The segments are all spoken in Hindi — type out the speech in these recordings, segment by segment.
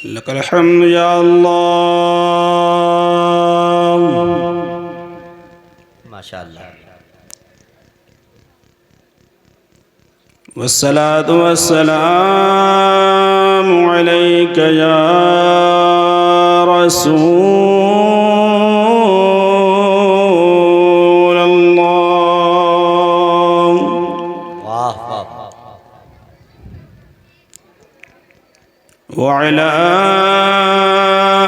लकल हम्द या अल्लाह। माशाअल्लाह। वस्सलातु वस्सलामु अलैका या रसूल अल्लाह। वाह वाह। वअला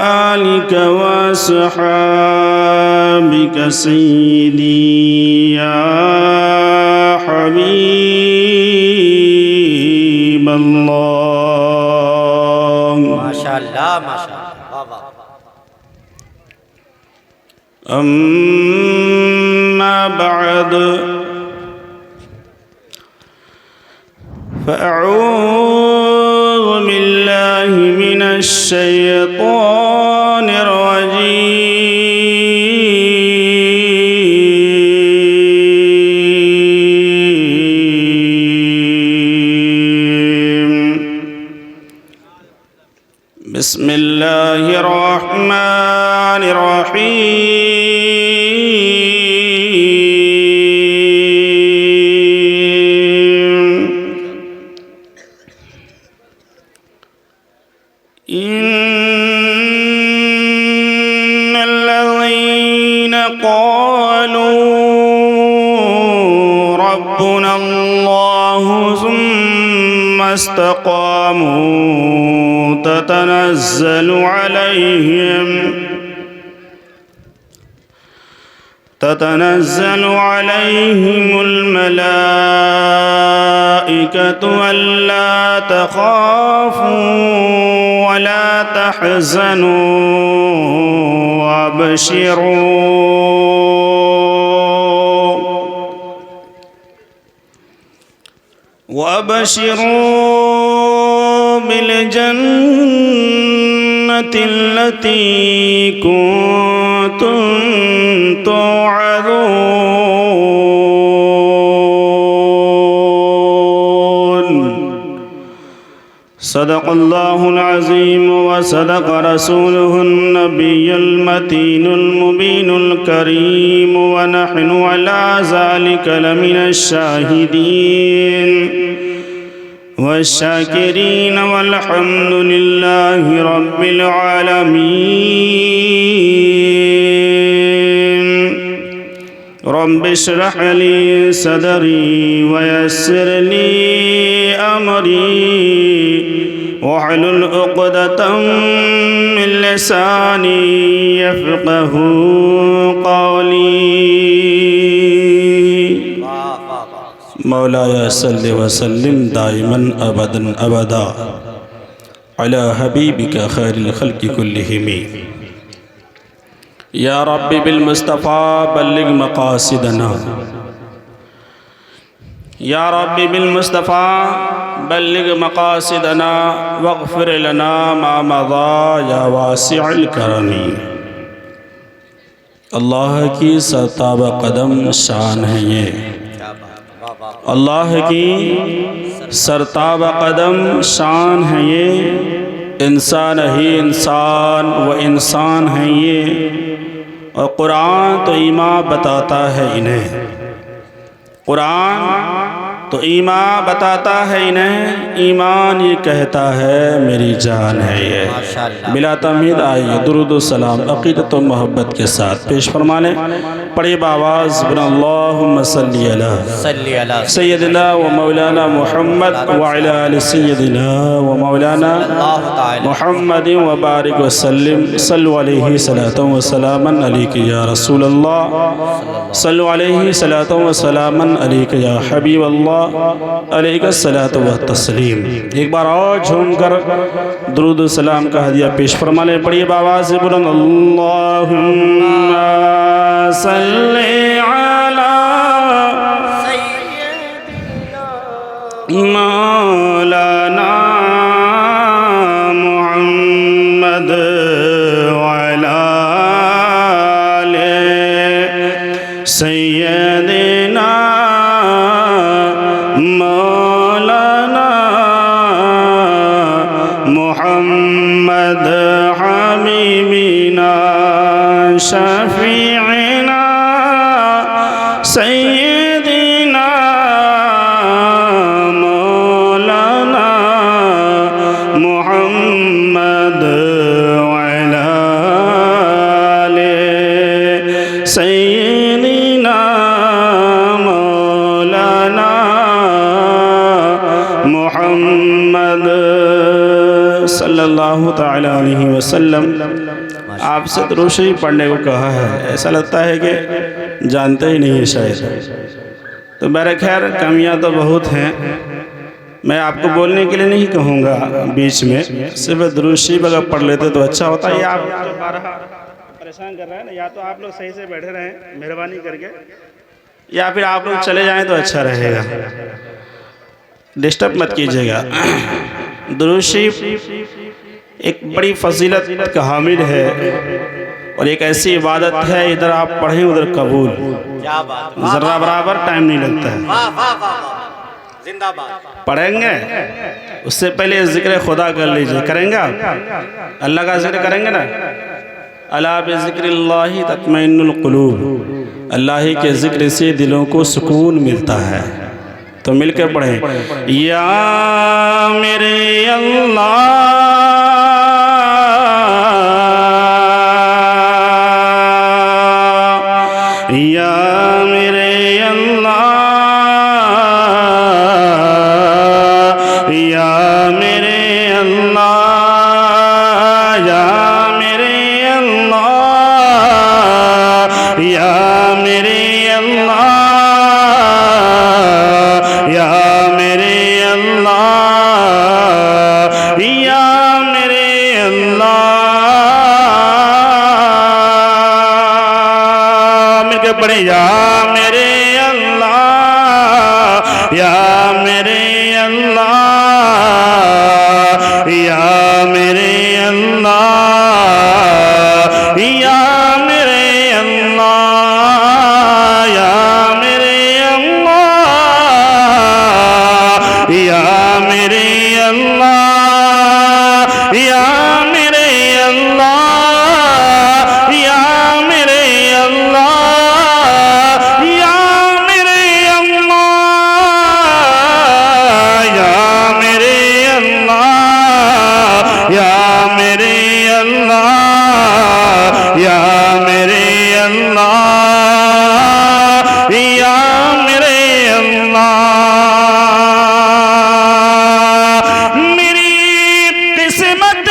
आलिका वअस्हाबिका सय्यिदी या हबीब अल्लाह। माशाअल्लाह माशाअल्लाह। वाह वाह। अम्मा बअद फ़अऊज़ु बिल्लाहि मिनश शैतानिर रजीम। बिस्मिल्लाहिर रहमानिर रहीम। इन्नल्लज़ीना क़ालू रब्बुना अल्लाहु सुम्मा इस्तक़ामू ततनज़्ज़लु अलैहिमुल मलाइकतु अल्ला तख़ाफ़ू वला तहज़नू वअबशिरू बिलजन्नति अल्लती कुन्तुम तुअदून। सदक़ल्लाहुल अज़ीम व सदक़ रसूलुहुन नबियुल मतीनुल मुबीनुल करीम व नहनु अला ज़ालिका लमिनश शाहिदीन वश्शाकिरीन वल्हम्दुलिल्लाहि रब्बिल आलमीन। रब्बि इश्रह ली सदरी वयस्सिर ली अमरी वहलुल उक़दतम मिन लिसानी यफ़क़हू क़ौली। मौलाया सल्लि व सल्लिम दाइमन अबदन अबदा अला हबीबिका खैरिल खल्क़ि कुल्लिहिम। या रब्बि बिल मुस्तफ़ा बल्लिग मक़ासिदना। या रब्बि बिल मुस्तफ़ा बल्लिग मक़ासिदना वग़फ़िर लना मा मज़ा या वासिअल करमी। अल्लाह की सरताब कदम शान है ये, अल्लाह की सरताब कदम शान है ये। इंसान ही इंसान व इंसान है ये, और कुरान तो ईमान बताता है इन्हें। कुरान तो ईमान बताता है इन्हें, ईमान ये कहता है मेरी जान है ये। बिला तमीद आइए दुरूद व सलाम अक़ीदत व मोहब्बत के साथ पेश फरमा लें। पढ़िए बावाज़ अल्लाहुम्मा सल्ली अला सय्यदिना व मौलाना मुहम्मद व अला आलि सय्यदिना व मौलाना मुहम्मद व बारिक व सल्लिम। सल्लु अलैहि सलातन व सलामन अलैका या रसूल अल्लाह। सल्लु अलैहि सलातन व सलामन अलैका या हबीब अल्लाह अलैका सलातु व तस्लीम। एक बार और झूमकर दुरूद व सलाम का हदिया पेश फरमा लें। पढ़िए बावाज़ से बुलंद अल्लाहुम्मा सल्ली अला मौलाना मुहम्मद व अला आलि सय्यदिना मौलाना मुहम्मद मोहम्मद हबीबिना शफीना सय्यदिना मौलाना मोहम्मद वअला आले सय्यदिना मौलाना मोहम्मद सल्लल्लाहु ताला अलैहि वसल्लम। आपसे दुरूद शरीफ पढ़ने को कहा है, ऐसा लगता है कि जानते ही नहीं है शायद। तो मेरे खैर कमियां तो बहुत हैं, मैं आपको बोलने के लिए नहीं कहूँगा बीच में, सिर्फ दुरूद शरीफ अगर पढ़ लेते तो अच्छा होता है। आप जो बारह परेशान कर रहे हैं ना, या तो आप लोग सही से बैठे रहें मेहरबानी करके, या फिर आप लोग चले जाएं तो अच्छा रहेगा, डिस्टर्ब मत कीजिएगा। दुरूद शरीफ एक बड़ी फजीलत का हामिल है और एक ऐसी इबादत है, इधर आप पढ़ें उधर कबूल, क्या बात, ज़रा बराबर टाइम नहीं लगता है। वाह वाह वाह, जिंदाबाद। पढ़ेंगे उससे पहले ज़िक्र खुदा कर लीजिए, करेंगे आप अल्लाह का जिक्र करेंगे ना। अला बिज़िक्रिल्लाहि तत्मइन्नुल कुलूब, अल्लाह ही के ज़िक्र से दिलों को सुकून मिलता है। तो मिलकर पढ़ें, या मेरे अल्लाह या मेरे अल्लाह या मेरे अल्लाह या मेरे अल्लाह या मेरे अल्लाह या मेरे अल्लाह या मेरे अल्लाह। मिलके पढ़े, या मेरे अल्लाह या मेरे अल्लाह या मेरे अल्लाह या मेरे अल्लाह या मेरे अल्लाह या मेरे अल्लाह या मेरे अल्लाह या मेरे अल्लाह या मेरे अल्लाह या मेरे अल्लाह या मेरे अल्लाह या मेरे अल्लाह या मेरे अल्लाह। मेरी किस्मत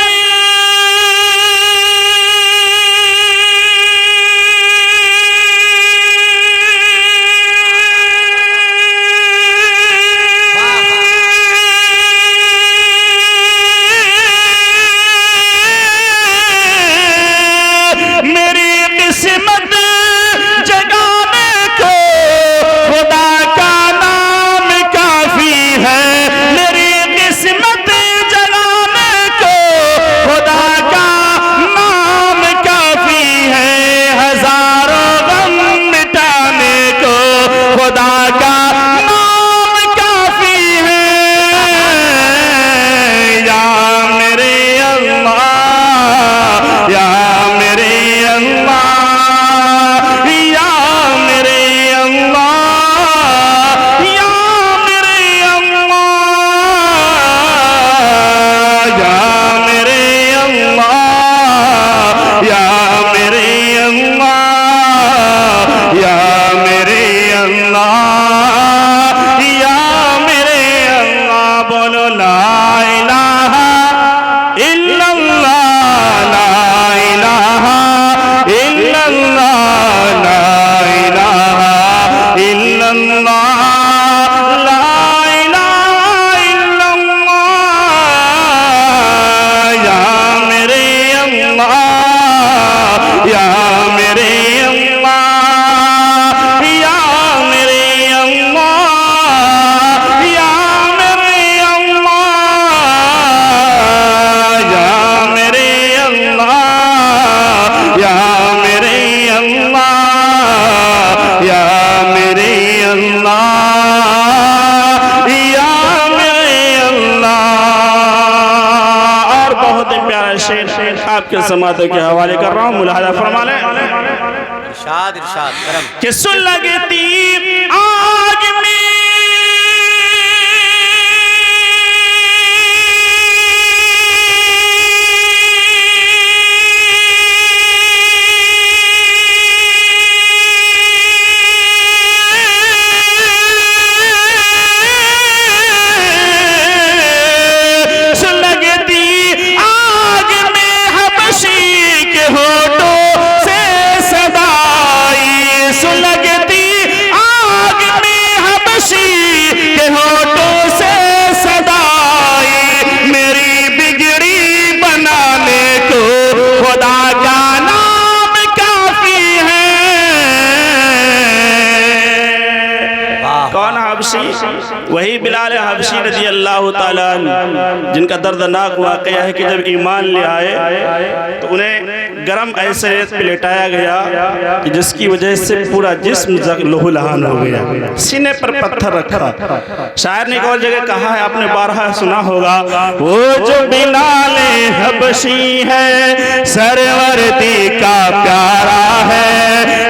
शेर आपके समातों के हवाले कर रहा हूँ, मुलाहजा फरमा लें। इरशाद इरशाद करम। कि सुलगती आग में वही बिलाल हबशी रजी अल्लाह ताला जिनका दर्दनाक वाक़या है कि जब ईमान ले आए तो उन्हें गरम ऐसे पे लेटाया गया कि जिसकी वजह से पूरा जिस्म लहूलुहान हो गया, सीने पर पत्थर रखा। शायर ने एक और जगह कहा है, आपने बारहा सुना होगा, वो जो बिलाल हबशी है सरवरदी का प्यारा है,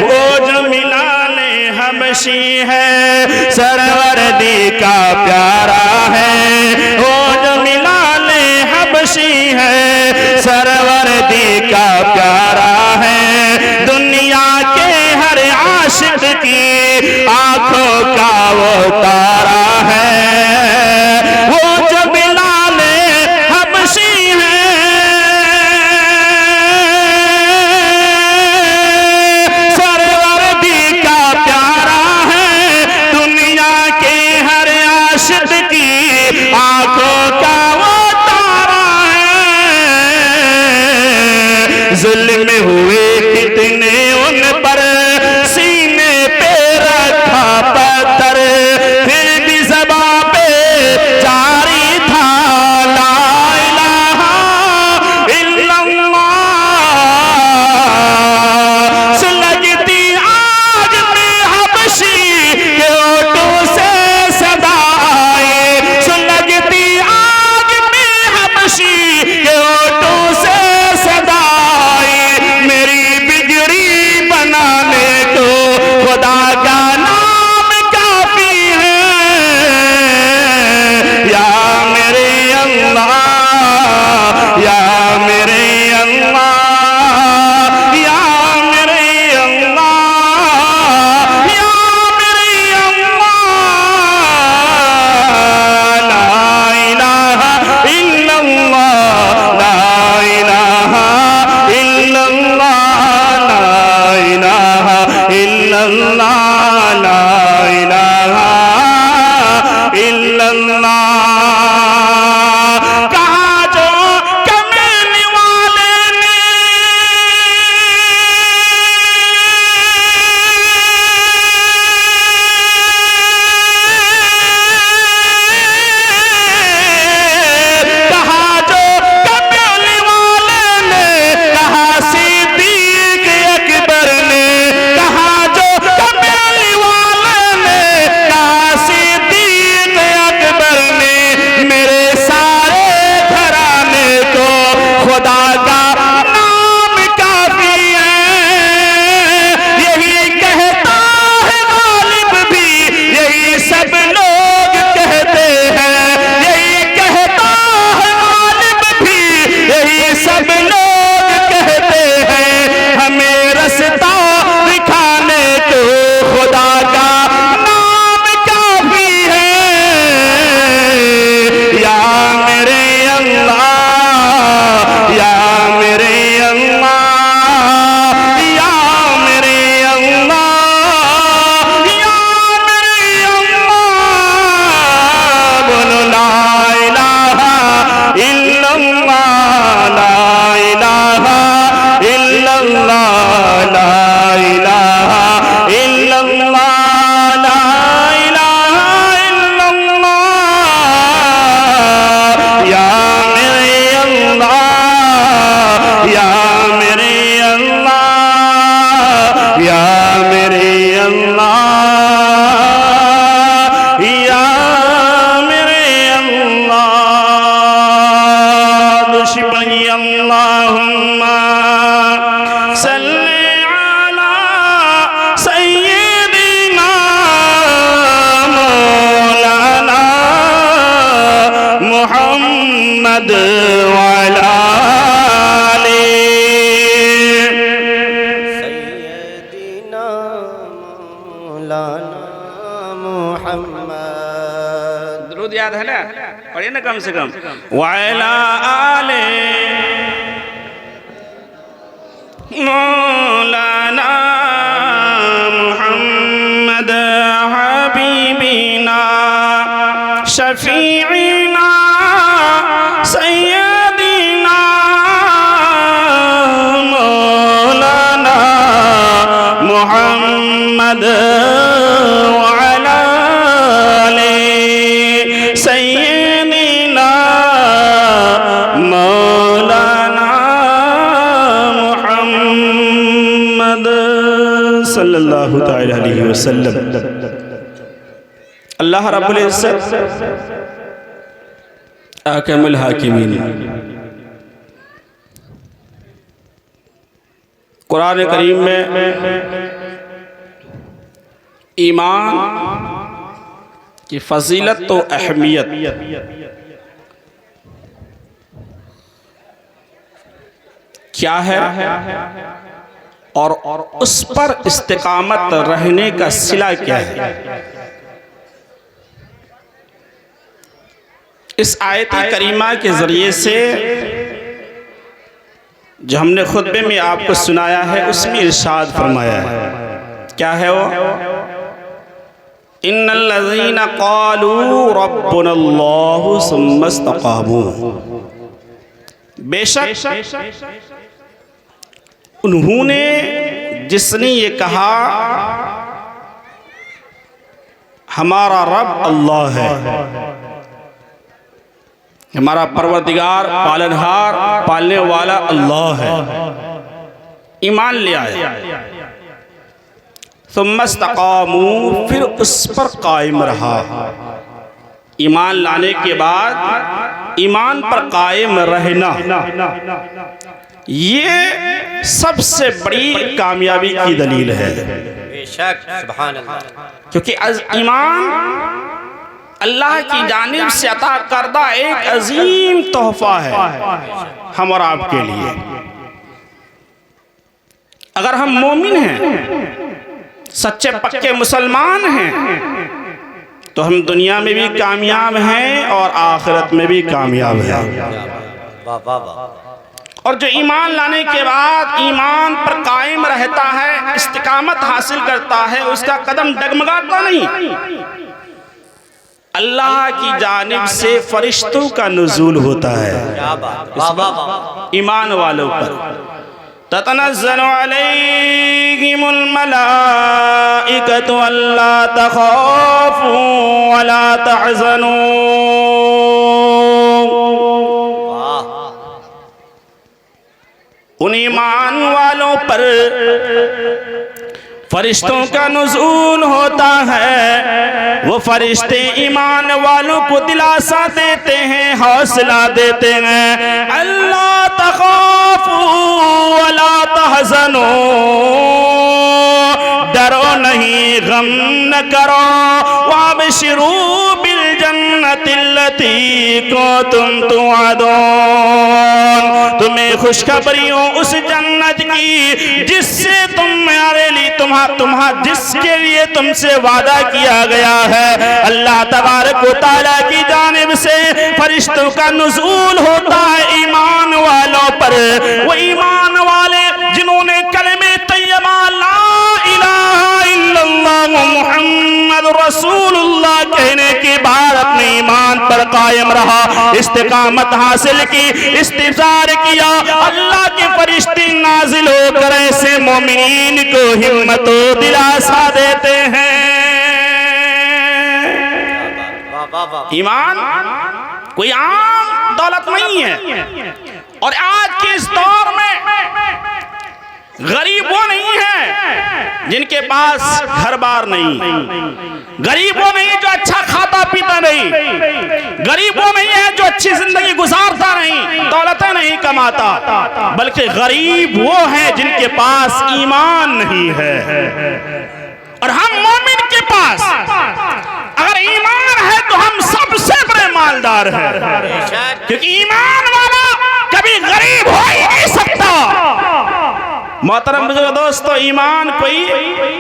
वो जो बिलाल हबशी है सरवरदी का प्यारा है, वो जो बिलाल हबशी है सरवरदी का प्यारा है। दुनिया के हर आशिक की आंखों का वो तारा है, वो जो बिलाल हबशी है सरवरदी का प्यारा है। दुनिया के हर आशिक की आंखों का वो तारा है। जुल्म हुए कितने उन पर, सीने पे रखा पत्थर, फिर भी ज़बां पे जारी था ला इलाहा इल्लल्लाह। सुलगती आग में हबशी के होठों से सदा आए, सुलगती आग में हबशी के होठों से सदा आए। मेरी बिगड़ी बनाने को खुदा का नाम काफी है। या मेरे अल्लाह, या मेरे अल्लाह, या मेरे अल्लाह, या मेरे अल्लाह। ला इलाहा इल्लल्लाह, ला इलाहा इल्लल्लाह, ला इलाहा इल्लल्लाह, ला इलाहा इल्लल्लाह। कहा जो कमने वाले ने कहा, जो कमने वाले ने कहा, सिद्दीक अकबर ने कहा, जो कमने वाले ने कहा, सिद्दीक अकबर ने, मेरे सारे घराने को खुदा का नाम काफी है। यही कहता है गालिब भी, यही सब लोग कहते हैं, यही कहता है गालिब भी, यही सब लोग कहते हैं। हमें रास्ता दिखाने को खुदा का नाम काफी है। या मेरे अल्लाह, या अल्लाहुम्मा सल्ली अला सय्यिदिना मौलाना मुहम्मद व अला सय्यदिना मौलाना मुहम्मद। दुरूद याद है ना, पढ़िए ना कम से कम। वाला आले मौलाना मुहम्मद हबीबिना शफीना सय्यदिना मौलाना मुहम्मद सल्लल्लाहु तआला अलैहि वसल्लम। अल्लाह रब्बुल इज्जत अहकमुल हाकिमीन कुरान करीम में ईमान की फजीलत तो अहमियत क्या है और उस पर इस्तिकामत रहने का सिला क्या है, इस आयत करीमा के ज़रिए से जो हमने खुतबे में आपको सुनाया है उसमें इरशाद फरमाया है। क्या है वो? इन्नल्लज़ीना क़ालू रब्बुनल्लाहु सुम्मा इस्तक़ामू, बेशक उन्होंने जिसने ये कहा हमारा रब अल्लाह है, हमारा परवरदिगार पालनहार पालने वाला अल्लाह है, ईमान ले आए, सुम्मा इस्तक़ामू, फिर उस पर कायम रहा। ईमान लाने के बाद ईमान पर कायम रहना ये सबसे बड़ी कामयाबी की दलील है। बेशक सुभान अल्लाह, क्योंकि ईमान अल्लाह की जानिब से अता करदा एक अजीम तोहफा है हम और आपके लिए। अगर हम मोमिन हैं, सच्चे पक्के मुसलमान हैं, तो हम दुनिया में भी कामयाब हैं और आखिरत में भी कामयाब हैं। वाह वाह वाह। और जो ईमान लाने के बाद ईमान पर कायम रहता है, इस्तिकामत हासिल करता है, उसका कदम डगमगाता नहीं। अल्लाह की जानिब से फरिश्तों का नुज़ूल होता है ईमान वालों पर। ततनज़्ज़लु अलैहिमुल मलाइकतु अल्ला तख़ाफ़ू वला तहज़नू। उन ईमान वालों पर फरिश्तों का नुज़ूल होता है। वो फरिश्ते ईमान वालों को दिलासा देते हैं, हौसला देते हैं। अल्लाह तख़ाफ़ू वला तहज़नू, डरो नहीं, गम न करो। वाबशिरू बिल जन्नतिल्लती कुंतुम तुअदून, तुम्हें खुशखबरी हो उस जन्नत की जिससे जिसके लिए तुमसे वादा किया गया है। अल्लाह तबारक व तआला की जानिब से फरिश्तों का नुज़ूल होता है ईमान वालों पर। वो ईमान वाले जिन्होंने कलमे तैयबा ला इलाहा इल्लल्लाह मुहम्मद रसूलुल्लाह कहने के बाद अपने ईमान पर कायम रहा, इस्तिकामत हासिल की, इस्तिग़फ़ार किया, अल्लाह के फरिश्ते नाजिल होकर ऐसे मोमिनीन को हिम्मत और दिलासा देते हैं। ईमान कोई आम दौलत नहीं है। और आज के इस दौर में गरीब वो नहीं है जिनके पास घर बार नहीं, गरीब वो नहीं जो अच्छा खाता पीता नहीं, गरीब वो नहीं है जो अच्छी जिंदगी गुजारता नहीं, दौलतें नहीं कमाता, बल्कि गरीब वो है जिनके पास ईमान नहीं है। और हम मोमिन के पास अगर ईमान है तो हम सबसे बड़े मालदार हैं, क्योंकि ईमान वाला कभी गरीब हो ही नहीं सकता। मोहतरम दोस्तों, ईमान कोई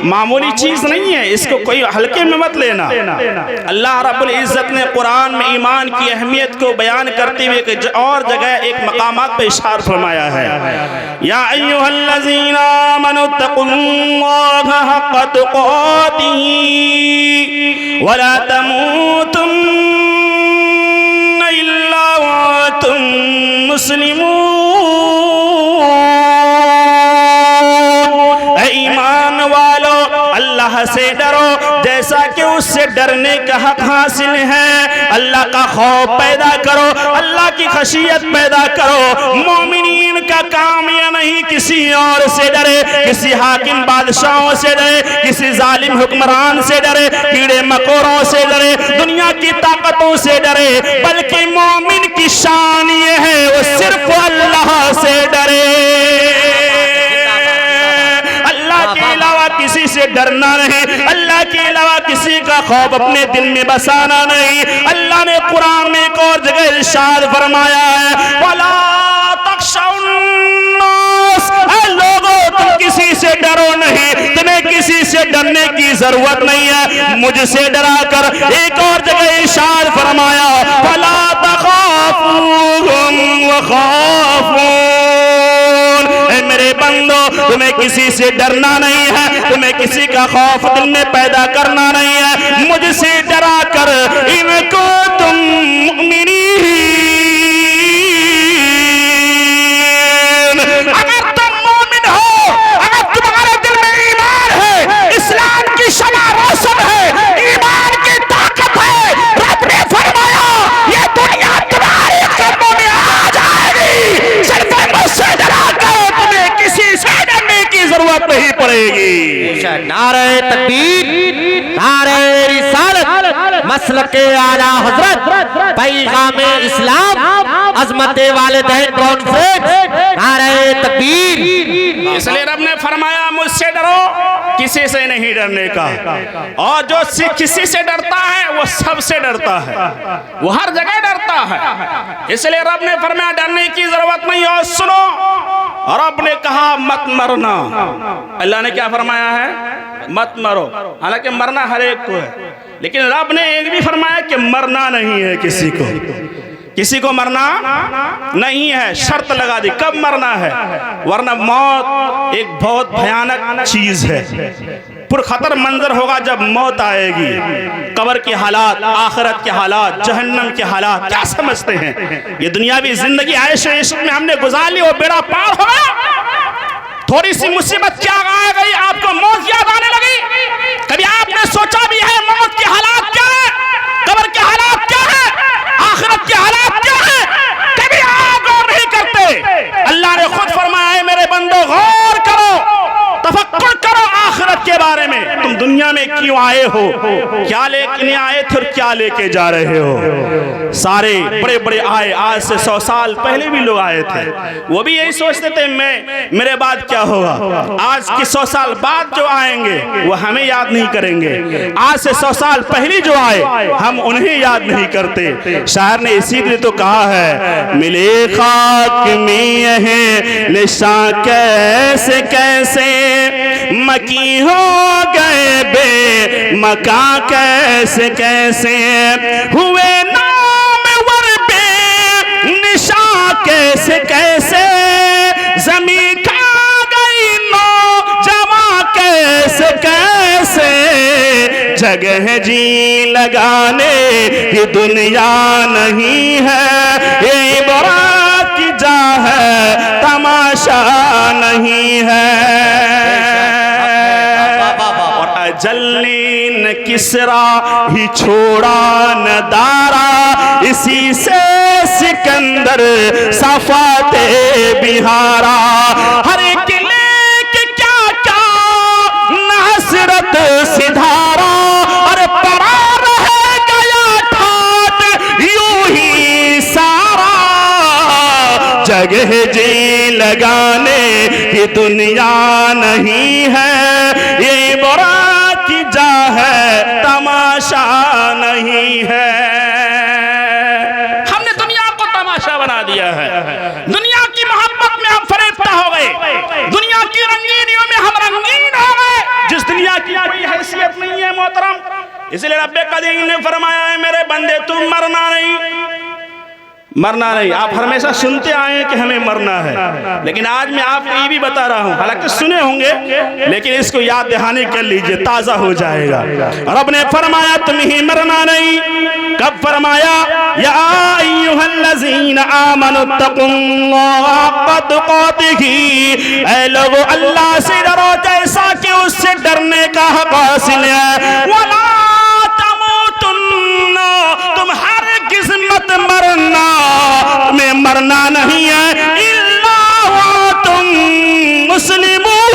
मामूली चीज नहीं है, इसको कोई हल्के में मत लेना। अल्लाह रब्बुल इज्जत ने कुरान में ईमान की अहमियत को बयान करते हुए एक और जगह एक मकामात पे इशारा फरमाया है, या अय्युहल्लज़ीना आमनु तक़ुल्लाहा हक़्क़ तुक़ातिही वला तमूतुन्ना इल्ला व अंतुम मुस्लिमून। ईमान वालों, अल्लाह से डरो जैसा कि उससे डरने का हक हासिल है। अल्लाह का खौफ पैदा करो, अल्लाह की खशियत पैदा करो। मोमिनीन का काम यह नहीं किसी और से डरे, किसी हाकिम बादशाहों से डरे, किसी जालिम हुक्मरान से डरे, कीड़े मकोड़ों से डरे, दुनिया की ताकतों से डरे, बल्कि मोमिन की शान ये है वो सिर्फ अल्लाह से डरे, के अलावा किसी से डरना नहीं, अल्लाह के अलावा किसी का खौफ अपने दिल में बसाना नहीं। अल्लाह ने कुरान में एक और जगह इरशाद फरमाया है, वला तख्शौन्नास, ऐ लोगों तुम किसी से डरो नहीं, तुम्हें किसी से डरने की जरूरत नहीं है, मुझसे डरा कर। एक और जगह इरशाद फरमाया, वला तखाफूहुम व खाफून, मेरे बंदो तुम्हें किसी से डरना नहीं है, तुम्हें किसी का खौफ दिल में पैदा करना नहीं है, मुझसे डरा कर। इनको तुम मुमिनीन, अगर तुम मोमिन हो, अगर तुम्हारे दिल में ईमान है, इस्लाम की शमा रोशन है, ईमान की ताकत है, रब ने फरमाया ये दुनिया तुम्हारे कदमों में आ जाएगी, सिर्फ मुझसे डरा कर तुम्हें किसी से डरने की जरूरत नहीं पड़ेगी। नारे तकबीर, नारे रिसालत, मसलके आला हजरत, पैगामे इस्लाम, अजमते वालिदैन कॉन्फ्रेंस, नारे तकबीर। इसलिए रब ने फरमाया मुझसे डरो, किसी से नहीं डरने का। और जो किसी से डरता है वो सबसे डरता है, वो हर जगह डरता है। इसलिए रब ने फरमाया डरने की जरूरत नहीं। और सुनो, रब ने कहा मत मरना। अल्लाह ने क्या फरमाया है? मत मरो। हालांकि मरना हर एक को है, लेकिन रब ने एक भी फरमाया कि मरना नहीं है किसी को, किसी को मरना नहीं है। शर्त लगा दी कब मरना है, वरना मौत एक बहुत भयानक चीज है, पुरखतर मंजर होगा जब मौत आएगी। कब्र के हालात, आखिरत के हालात, जहन्नम के हालात क्या समझते हैं? ये दुनियावी जिंदगी आयशे इश्क में हमने गुजार ली, वो बेड़ा पार हो गया। थोड़ी सी मुसीबत क्या आ गई, आपको मौत याद आने लगी। कभी आपने सोचा भी है मौत के हालात क्या है, कब्र के हालात क्या है, आखिरत के हालात क्या है? कभी आप गौर नहीं करते। अल्लाह ने खुद फरमाया है मेरे बंदो गौर करो, तफक्कुर करो आखिरत के बारे में। तुम दुनिया में क्यों आए हो, क्या लेके आए थे और क्या लेके जा रहे हो? सारे बड़े बड़े आए, आज से 100 साल पहले भी लोग आए थे, वो भी यही सोचते थे मेरे बाद क्या होगा। आज के 100 साल बाद जो आएंगे वो हमें याद नहीं करेंगे, आज से 100 साल पहले जो आए हम उन्हें याद नहीं करते। शायर ने इसीलिए तो कहा है, मिले खाक में है निशा कैसे कैसे, मकी हो गए बे मका कैसे कैसे, हुए नाम वर पे निशा कैसे कैसे, जमी खा गई नो जवा कैसे कैसे, जगह जी लगाने की दुनिया नहीं है, ये इबरात की जा है तमाशा नहीं है। जल्ली न किसरा ही छोड़ा न दारा, इसी से सिकंदर सफाते बिहारा। हर किले के क्या क्या लगे जी लगाने की दुनिया नहीं है, ये इबरत की जा है तमाशा नहीं है। हमने दुनिया को तमाशा बना दिया है, दुनिया की मोहब्बत में हम फरेफ्ता हो गए, दुनिया की रंगीनियों में हम रंगीन हो गए, जिस दुनिया की कोई हैसियत नहीं है मोहतरम। इसलिए रब्बे करीम ने फरमाया है मेरे बंदे तुम मरना नहीं, मरना नहीं। आप हमेशा सुनते आए हैं कि हमें मरना है, लेकिन आज मैं आपको ये भी बता रहा हूं, हालांकि सुने होंगे लेकिन इसको याद दहानी कर लीजिए, ताजा हो जाएगा। रब ने फरमाया तुम ही मरना नहीं। कब फरमाया? या अय्युहल्लज़ीना आमनुत्तकुल्लाह हक़्क़ तुक़ातिही, ऐ लोगों अल्लाह से डरो जैसा कि उससे डरने का हक हासिल है। वला तमूतुन्ना, तुम हर किस्मत मरना, तुम्हें मरना नहीं है, इल्ला व तुम मुस्लिमून,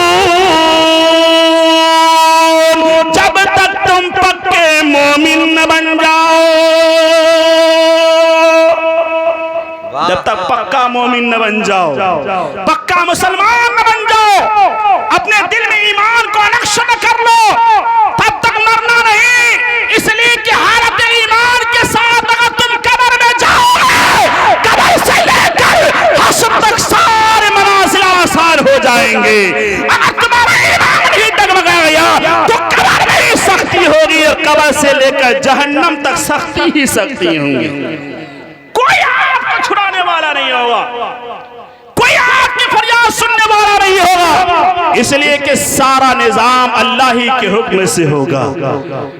जब तक तुम पक्के मोमिन न बन जाओ, जब तक पक्का मोमिन न बन जाओ, पक्का मुसलमान न बन जाओ, अपने दिल में ईमान को नक्श न कर लो, तब तक मरना नहीं। इसलिए कि हालत ईमान के साथ अगर तुम कब्र में जाओगे, कब्र से लेकर हश्र तक सारे मनाज़िल आसान हो जाएंगे। अगर तुम्हारा ईमान ही डगमगा गया तो कब्र में ही सख्ती होगी, और कब्र से लेकर जहन्नम तक सख्ती ही सख्ती होंगी। कोई आपको छुड़ाने वाला नहीं होगा, कोई आपकी फरियाद सुनने वाला नहीं होगा, इसलिए कि सारा निजाम अल्लाह ही के हुक्म से होगा।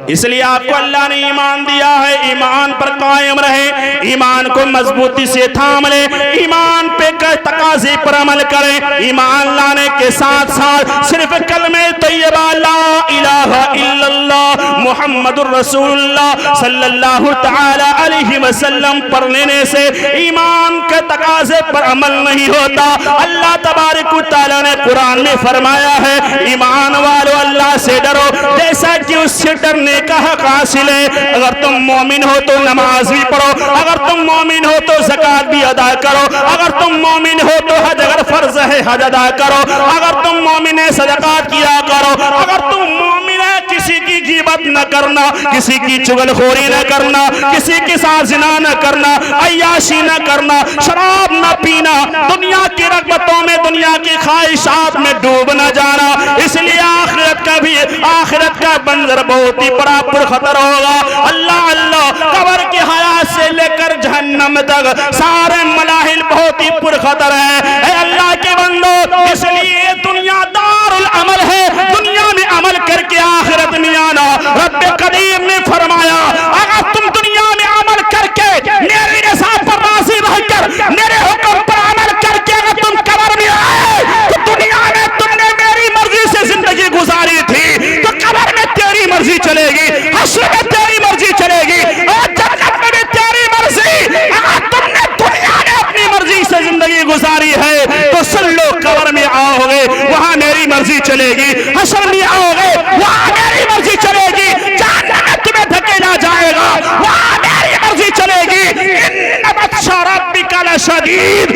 इसलिए आपको अल्लाह ने ईमान दिया है, ईमान पर कायम रहे, ईमान को मजबूती से थाम ले, ईमान पे तकाज़े पर अमल करें। ईमान लाने के साथ साथ सिर्फ कलमे तैयबा ला इलाहा इल्लल्लाह मुहम्मदुर रसूलुल्लाह सल्लल्लाहु तआला अलैहि वसल्लम पढ़ लेने से ईमान के तकाज़े पर अमल नहीं होता। अल्लाह तबारक व तआला ने कुरान में फरमाया है, ईमान वालों अल्लाह से डरो जैसा कि उससे डरने का हक हासिल है। अगर तुम मोमिन हो तो नमाज भी पढ़ो, अगर तुम मोमिन हो तो ज़कात भी अदा करो, अगर तुम मोमिन हो तो हज अगर फर्ज है हज अदा करो, अगर तुम मोमिन है सदकात किया करो, अगर तुम मोमिन है किसी की गीबत न करना, किसी की चुगलखोरी न करना, किसी के साथ ज़िना न करना, अय्याशी न करना, शराब न पीना, दुनिया की रग़बतों में दुनिया की ख्वाहिशात में डूब न जाना। इसलिए आखिरत का मंजर बहुत ही बड़ा पुरखतर होगा। अल्लाह अल्लाह, कब्र की हयात से लेकर जहन्नम तक सारे मलाहिल बहुत ही पुरखतर है। अल्लाह के बंदो, इसलिए दुनिया दारुल अमल है, दुनिया में अमल करके आखिरत में आना। रब्बे करीम ने फरमाया अगर तुम दुनिया में अमल करके मेरे निज़ाम पर राज़ी रहकर मेरे हुक्म पर अमल करके अगर तुम कब्र में आए तो दुनिया में तुमने मेरी मर्जी से जिंदगी गुजारी थी, तो कब्र में तेरी मर्जी चलेगी, हश्र में तेरी मर्जी चलेगी, और जन्नत में भी तेरी मर्जी। अगर तुमने दुनिया में अपनी मर्जी से जिंदगी गुजारी है तो सुन लो, कब्र में आओगे वहां मेरी मर्जी चलेगी, हश्र में आओगे वहां मेरी मर्जी चलेगी, जहन्नम में तुम्हें धकेला जाएगा वहां मेरी मर्जी चलेगी। इन्न बत्शा रब्बिका लशदीद,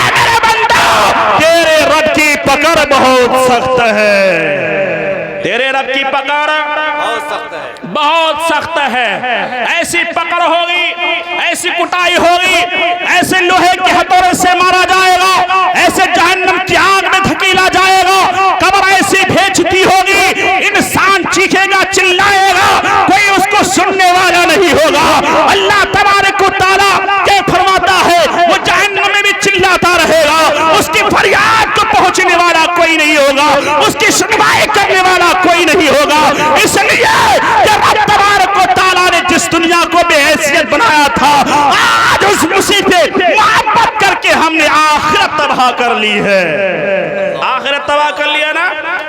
मेरे बंदो तेरे रब की पकड़ बहुत सख्त है, तेरे रब की पकड़ बहुत सख्त है। ऐसी पकड़ होगी, ऐसी कुटाई होगी, ऐसे लोहे के हथौड़े से मारा जाएगा, ऐसे जहन्नम की आग में धकेला जाएगा, कब्र ऐसी भेजती होगी, इंसान चीखेगा चिल्लाएगा, कोई उसको सुनने वाला नहीं होगा। अल्लाह तबारक व तआला क्या फरमाता है, वो जहन्नम में भी चिल्लाता रहेगा, उसकी फरियाद को पहुंचने वाला कोई नहीं होगा, उसकी सुनवाई करने वाला कोई नहीं होगा। इसलिए रब तबारक व तआला ने जिस दुनिया को बेहैसियत बनाया था, आज उस उसी पे मोहब्बत करके हमने आखिरत तबाह कर ली है। आखिरत तबाह कर लिया ना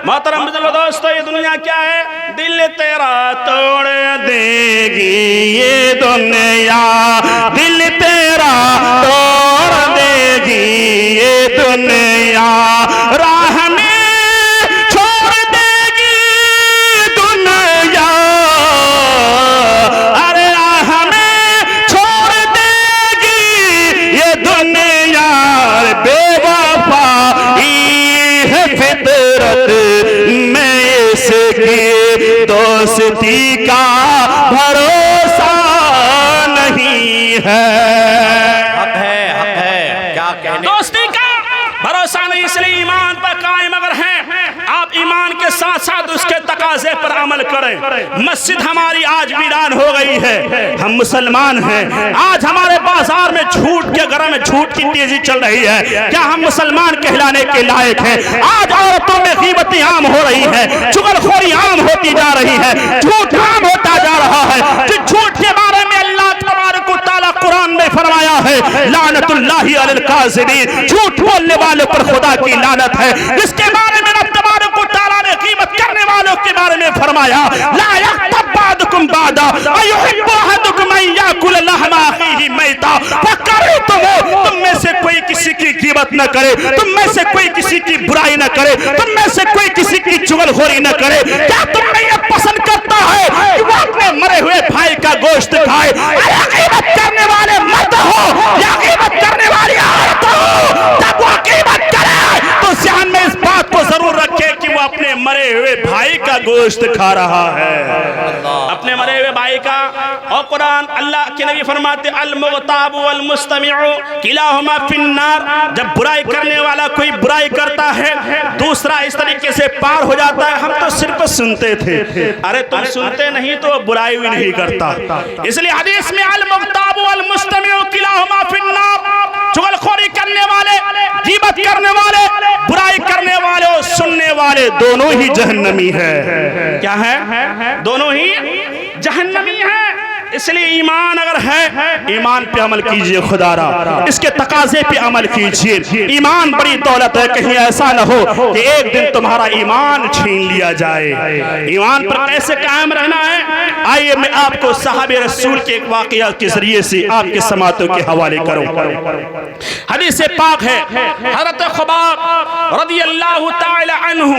मोहतरम दोस्तों। ये दुनिया क्या है? दिल तेरा तोड़ देगी ये दुनिया, दिल तेरा तोड़ देगी ये दुनिया, राह में छोड़ देगी दुनिया, अरे राह में छोड़ देगी ये दुनिया, फितरत में इसकी दोस्ती का भरोसा नहीं है। हक है, क्या कहने। दोस्ती का भरोसा नहीं, इसलिए ईमान पर कायम अगर हैं आप, ईमान के साथ साथ उसके तकाजे पर अमल करें। मस्जिद हमारी आज वीरान हो गई है, हम मुसलमान हैं। आज हमारे बाजार में झूठ के घर में झूठ की तेजी चल रही है, क्या हम मुसलमान कहलाने के लायक हैं? आज औरतों में गीबतें आम हो रही है, चुगलखोरी आम होती जा रही है, झूठ आम होता जा रहा है। जिस झूठ के बारे में अल्लाह तबारक व तआला कुरान में फरमाया है, लानतुल्लाहि अलल काज़िबीन, झूठ बोलने वालों पर खुदा की लानत है। इसके बारे में रब तबारक व तआला ने गीबत करने वालों के बारे में फरमाया, ला यग़्तब बादुकुम बादा अयुहिब्बु अहदुकुम अन याकुल लहमा अखीहि मैता फकरिहतुमू, तुम में से कोई किसी की गीबत न करे, तुम में से कोई किसी की बुराई न करे, तुम में से कोई किसी की चुगलखोरी न करे। क्या तुम में ये पसंद करता है कि वो अपने मरे हुए भाई का गोश्त खाए? अरे गीबत करने वाले मर्द हो या गीबत करने वाली औरत हो, जब वो गीबत करे तो ध्यान में इस बात को जरूर रखे कि वो अपने मरे हुए भाई का गोश्त खा रहा है, अपने मरे हुए भाई का। और कुरान अल्लाह के नबी फरमाते अल मुग़ताबु वल मुस्तमिउ किलाहुमा फिन्नार, जब बुराई करने वाला कोई बुराई करता है, दूसरा इस तरीके से पार हो जाता है, हम तो सिर्फ सुनते थे। अरे तुम सुनते नहीं तो बुराई भी नहीं करता। इसलिए हदीस में अल मुग़ताबु वल मुस्तमिउ किलाहुमा फिन्नार, चुगलखोरी करने वाले, गीबत करने वाले, बुराई करने वाले और सुनने वाले दोनों ही जहन्नमी है। क्या है? दोनों ही जहन्नमी है। इसलिए ईमान अगर है, ईमान पे अमल कीजिए खुदारा, इसके तकाजे पे अमल कीजिए। ईमान बड़ी दौलत है, कहीं ऐसा न हो कि एक दिन तुम्हारा ईमान छीन लिया जाए। ईमान पर कैसे कायम रहना है, आइए मैं आपको साहबे रसूल के एक वाकया के जरिए से आपके समातों के हवाले करूं। हदीस पाक है, हज़रत ख़ुबाब रज़ियल्लाहु ताला अन्हु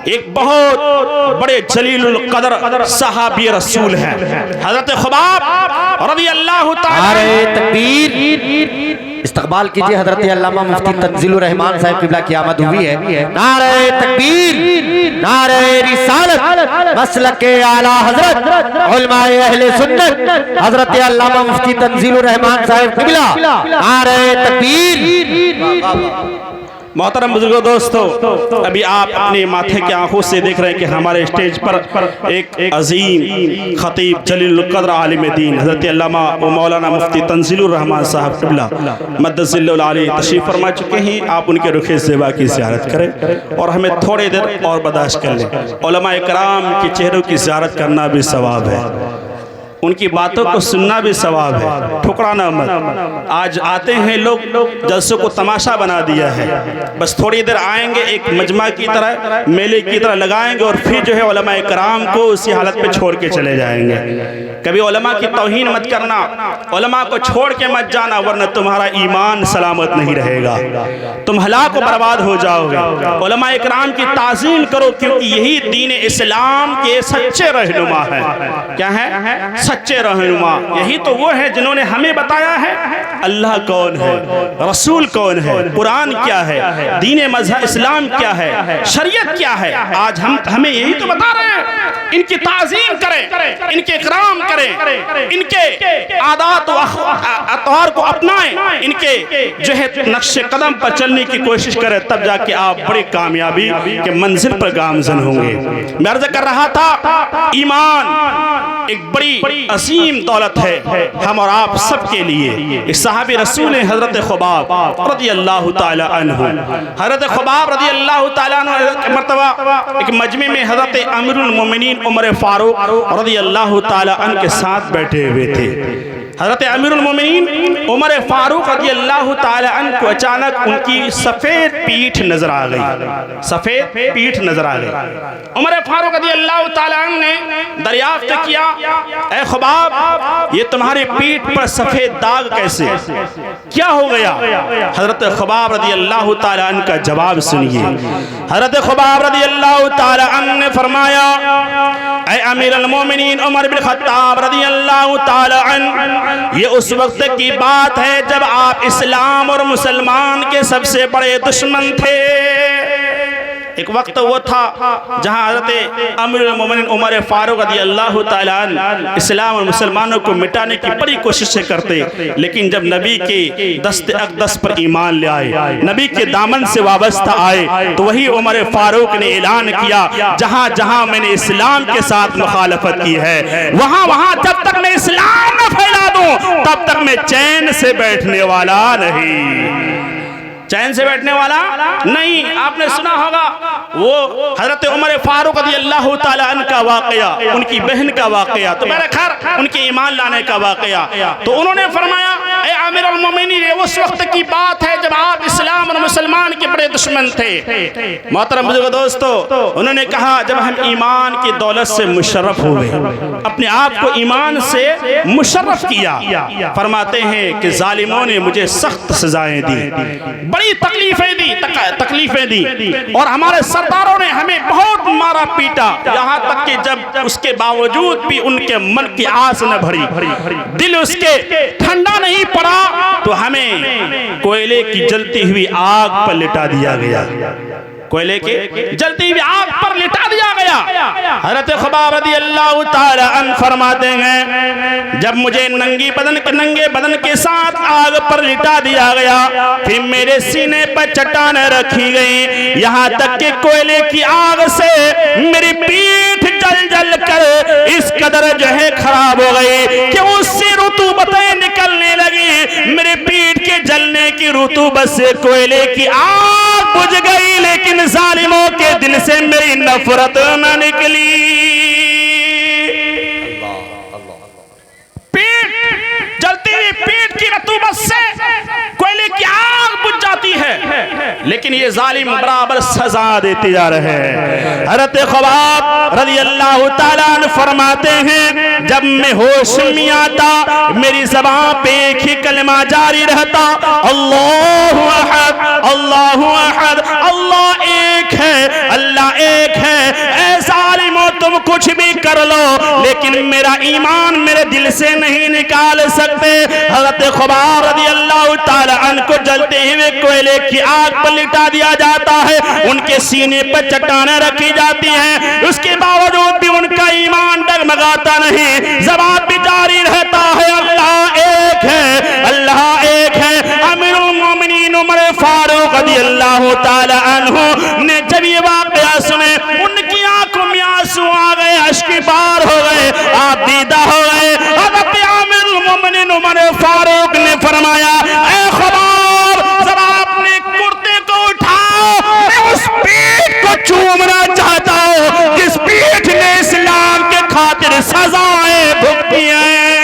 एक बहुत बड़े जलीलुल कदर सहाबी रसूल हैं। हज़रत ख़ुबाब रज़ियल्लाहु ताला, नारे तकबीर, इस्तकबाल कीजिए हज़रत अल्लामा मुफ्ती तंजीलुर रहमान साहब क़िबला की आमद हुई है। नारे तकबीर, नारे रिसालत, मसलके आला हज़रत उलमाए अहले सुन्नत हज़रत अल्लामा मुफ्ती तंजीलुर रहमान साहब क़िबला, नारे तकबीर। मोहतरम बुजुर्गों, दोस्तों, अभी आप अपने माथे की आंखों से देख रहे हैं कि हमारे स्टेज पर एक अजीम खतीब जलीलुल कद्र आलिम दीन हज़रत अल्लामा व मौलाना मुफ्ती तंजीलुर रहमान साहब क़िबला मद्दसिल्लहुल आली तशरीफ़ फरमा चुके हैं। आप उनके रुखे ज़िबा की ज़ियारत करें और हमें थोड़ी देर और बर्दाश्त कर लें। उलमाए कराम के चेहरों की ज़ियारत करना भी सवाब है, उनकी बातों को सुनना भी सवाब है, ठुकराना मत। आज आते हैं लोग, जलसों को तमाशा बना दिया है, बस थोड़ी देर आएंगे एक मजमा की तरह, मेले की तरह लगाएंगे और फिर जो है उलमाए कराम को उसी हालत पे छोड़ के चले जाएंगे। कभी उलमा की तौहीन मत करना, उलमा को छोड़ के मत जाना, वरना तुम्हारा ईमान सलामत नहीं रहेगा, तुम हलाक व बर्बाद हो जाओगे। उलमाए कराम की ताज़ीम करो, क्योंकि यही दीन इस्लाम के सच्चे रहनुमा है। क्या है? सच्चे रहनुमा। यही तो वो है जिन्होंने हमें बताया है अल्लाह कौन है, रसूल कौन है, कुरान क्या है, दीन मज़हब इस्लाम क्या है, शरीयत क्या है। आज हम हमें यही तो बता रहे हैं। इनकी ताज़ीम करें, इनके इकराम करें, इनके आदात व अतवार को अपनाएं, इनके जो है नक्शे कदम पर चलने की कोशिश करें, तब जाके आप बड़ी कामयाबी के मंजिल पर गामज़न होंगे। मैं अर्ज़ कर रहा था, ईमान एक बड़ी असीम दौलत है हम और आप सब के लिए। इस साहबी रसूल हज़रत ख़ुबाब रज़ियल्लाहु ताला अन्हु, हज़रत ख़ुबाब रज़ियल्लाहु ताला अन्हु मर्तबा एक मजमे में हज़रत अमीरुल मोमिनीन उमर फारूक रज़ियल्लाहु ताला अन्हु के साथ बैठे हुए थे। हज़रत अमीरुल मोमिनीन उमर फारूक रज़ियल्लाहु ताला अन्हु को अचानक उनकी सफ़ेद पीठ नजर आ गई, सफ़ेद पीठ नजर आ गई। उमर फारूक रज़ियल्लाहु ताला अन्हु ने दरियाफ्त किया, ए ख़ुबाब, ये तुम्हारी पीठ पर सफ़ेद दाग कैसे, क्या हो गया? हज़रत ख़ुबाब रज़ियल्लाहु ताला अन्हु का जवाब सुनिए। हज़रत ख़ुबाब रज़ियल्लाहु ताला अन्हु ने फरमाया, ए अमीरुल मोमिनीन उमर बिन ख़त्ताब रज़ियल्लाहु ताला अन्हु, ये उस वक्त की बात है जब आप इस्लाम और मुसलमान के सबसे बड़े दुश्मन थे। एक वक्त वो था जहां हज़रत अमीरुल मोमिनीन उमर फारूक रज़ियल्लाहु ताला अन्हु इस्लाम और मुसलमानों को मिटाने की बड़ी कोशिशें करते, लेकिन जब नबी के दस्ते अक़दस पर ईमान ले आए, नबी के दामन से वाबस्ता आए, तो वही उमर फारूक ने ऐलान किया, जहां जहां मैंने इस्लाम के साथ मुखालफत की है, वहां वहां जब तक मैं इस्लाम न फैला दूं तब तक मैं चैन से बैठने वाला नहीं, चैन से बैठने वाला नहीं। आपने सुना होगा वो हजरत उमर फारूक रज़ियल्लाहु ताला अन्हु का वाकया, उनकी बहन का वाकया, तो मेरे खैर उनके ईमान लाने का वाकया। तो उन्होंने फरमाया, ए अमीरुल मोमिनीन, ये उस वक्त की बात है जब आप इस्लाम और मुसलमान के बड़े दुश्मन थे। मोहतरम बुजुर्ग दोस्तों, उन्होंने कहा जब हम ईमान की दौलत से मुशर्रफ हुए, अपने आप को ईमान से मुशर्रफ किया, फरमाते हैं कि जालिमों ने मुझे सख्त सजाएं दी, बड़ी तकलीफें दी और हमारे सरदारों ने हमें बहुत मारा पीटा, यहाँ तक कि जब उसके बावजूद भी उनके मन की आस न भरी, दिल उसके ठंडा नहीं पड़ा, तो हमें कोयले की जलती हुई आग पर लिटा दिया गया, कोयले के जलती हुई आग पर लिटा दिया गया। हज़रत ख़ुबाब रज़ियल्लाहु ताला अन्हु फरमाते हैं, जब मुझे नंगे बदन के साथ आग पर लिटा दिया गया, फिर मेरे सीने पर चट्टान रखी गई, यहाँ तक कि कोयले की आग से मेरी पीठ जल जल कर इस कदर जो है खराब हो गई कि उससे रुतूबतें निकलने लगी, मेरे पीठ के जलने की रुतूबत से कोयले की आग बुझ गई, लेकिन जालिमों के दिल से मेरी नफरत न निकली। पीठ जलती हुई पीठ की रतूबत से कोयले की आग बुझ जाती है, लेकिन ये जालिम बराबर सजा देते जा रहे हैं। हज़रत ख़ुबाब रज़ियल्लाहु ताला अन्हु फरमाते हैं, जब मैं होश में आता मेरी ज़बान पे एक ही कलमा जारी रहता, अल्लाहु अहद, अल्लाहु अहद, अल्लाह एक है, अल्लाह एक है। ऐ जालिमों, तुम कुछ भी कर लो, लेकिन मेरा ईमान मेरे दिल से नहीं निकाल सकते। हज़रत ख़ुबाब रज़ियल्लाहु ताला अन्हु को जलते हुए कोयले की आग पर लिटा दिया जाता है, उनके सीने पर चट्टानें रखी जाती हैं, उसके बावजूद भी उनका ईमान डगमगाता नहीं, ज़बान भी जारी रहता है, अल्लाह एक है, अल्लाह एक है। अमीरुल मोमिनीन उमर फारूक रज़ियल्लाहु ताला अन्हु ने जब ये वाक़या सुने, उनकी आंखों में आंसू आ गए, अश्क पार हो गए, आप दीदा हो गए। हज़रत अमीरुल मोमिनीन उमर फारूक ने फरमाया, ऐ ख़ुबाब, जरा अपने कुर्ते को उठाओ, मैं उस पीठ को चूमना चाहता हूँ जिस पीठ ने इस्लाम के खातिर सजाएं भुगती हैं,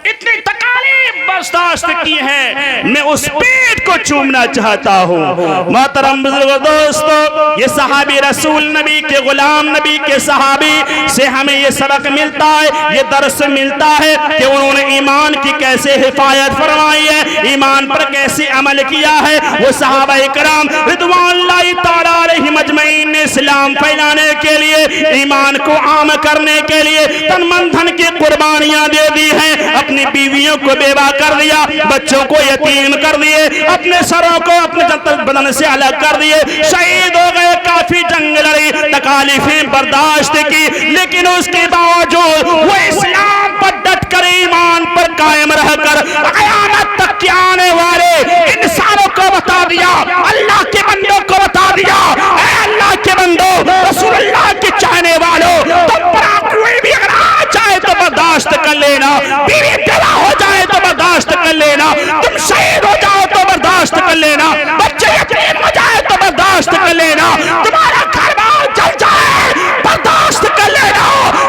इतनी तकालीफ बर्दाश्त की है, मैं उस पीठ को चूमना चाहता हूँ। मोहतरम बुजुर्ग दोस्तों, ये सहाबी रसूल नबी के गुलाम, नबी के सहाबी से हमें ये सबक मिलता है, ये दर्स मिलता है कि उन्होंने ईमान की कैसे हिफाजत फरमाई है, ईमान पर कैसे अमल किया है। वो सहाबा इकराम रिदवानुल्लाहि ताला अलैहिम अजमईन ने इस्लाम फैलाने के लिए, ईमान को आम करने के लिए तन मन धन की कुर्बानियां दे दी हैं, अपनी बीवियों को बेवा कर दिया, बच्चों को यतीम कर दिए, अपने सरों को अपने बदन से अलग कर दिए, शहीद हो गए, काफी जंग लड़ी, तकालीफें बर्दाश्त की, लेकिन उसके बावजूद वो इस्लाम पर डट कर, ईमान पर कायम रहकर क़यामत तक के आने वाले इंसानों को बता दिया, अल्लाह के बंदों को बता दिया, ऐ अल्लाह के बंदो, रसूलुल्लाह के चाहने वालों, तुम पर कोई भी अगर आ जाए तो बर्दाश्त कर लेना, बीवी बेवा हो जाए तो बर्दाश्त कर लेना, तुम शहीद हो जाओ तो बर्दाश्त कर लेना, बच्चे यतीम हो जाए तो बर्दाश्त कर लेना, तुम्हारा घर-बार जल जाए बर्दाश्त कर लेना,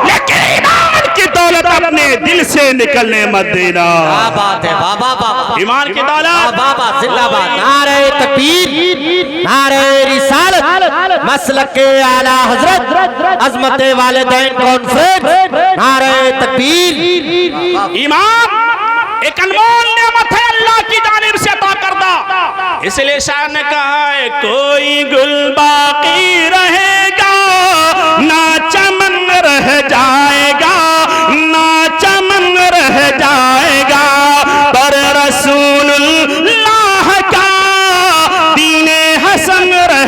लेकिन ईमान की दौलत अपने दिल से निकलने मत देना। क्या बात है, बाबा बाबा, ईमान की दौलत, बाबा जिंदाबाद, नारे तकबीर, नारे रिसालत, मसलक के आला हजरत, अजमत वालिदैन कॉन्फ्रेंस, नारे तकबीर। ईमान एक अनमोल नेमत है, अल्लाह की जानिब से अता करदा, इसलिए शायर ने कहा है, कोई गुल बाकी रहेगा ना चमन रह जाएगा, ना चमन रह जाएगा, पर रसूलुल्लाह का दीने हसन रह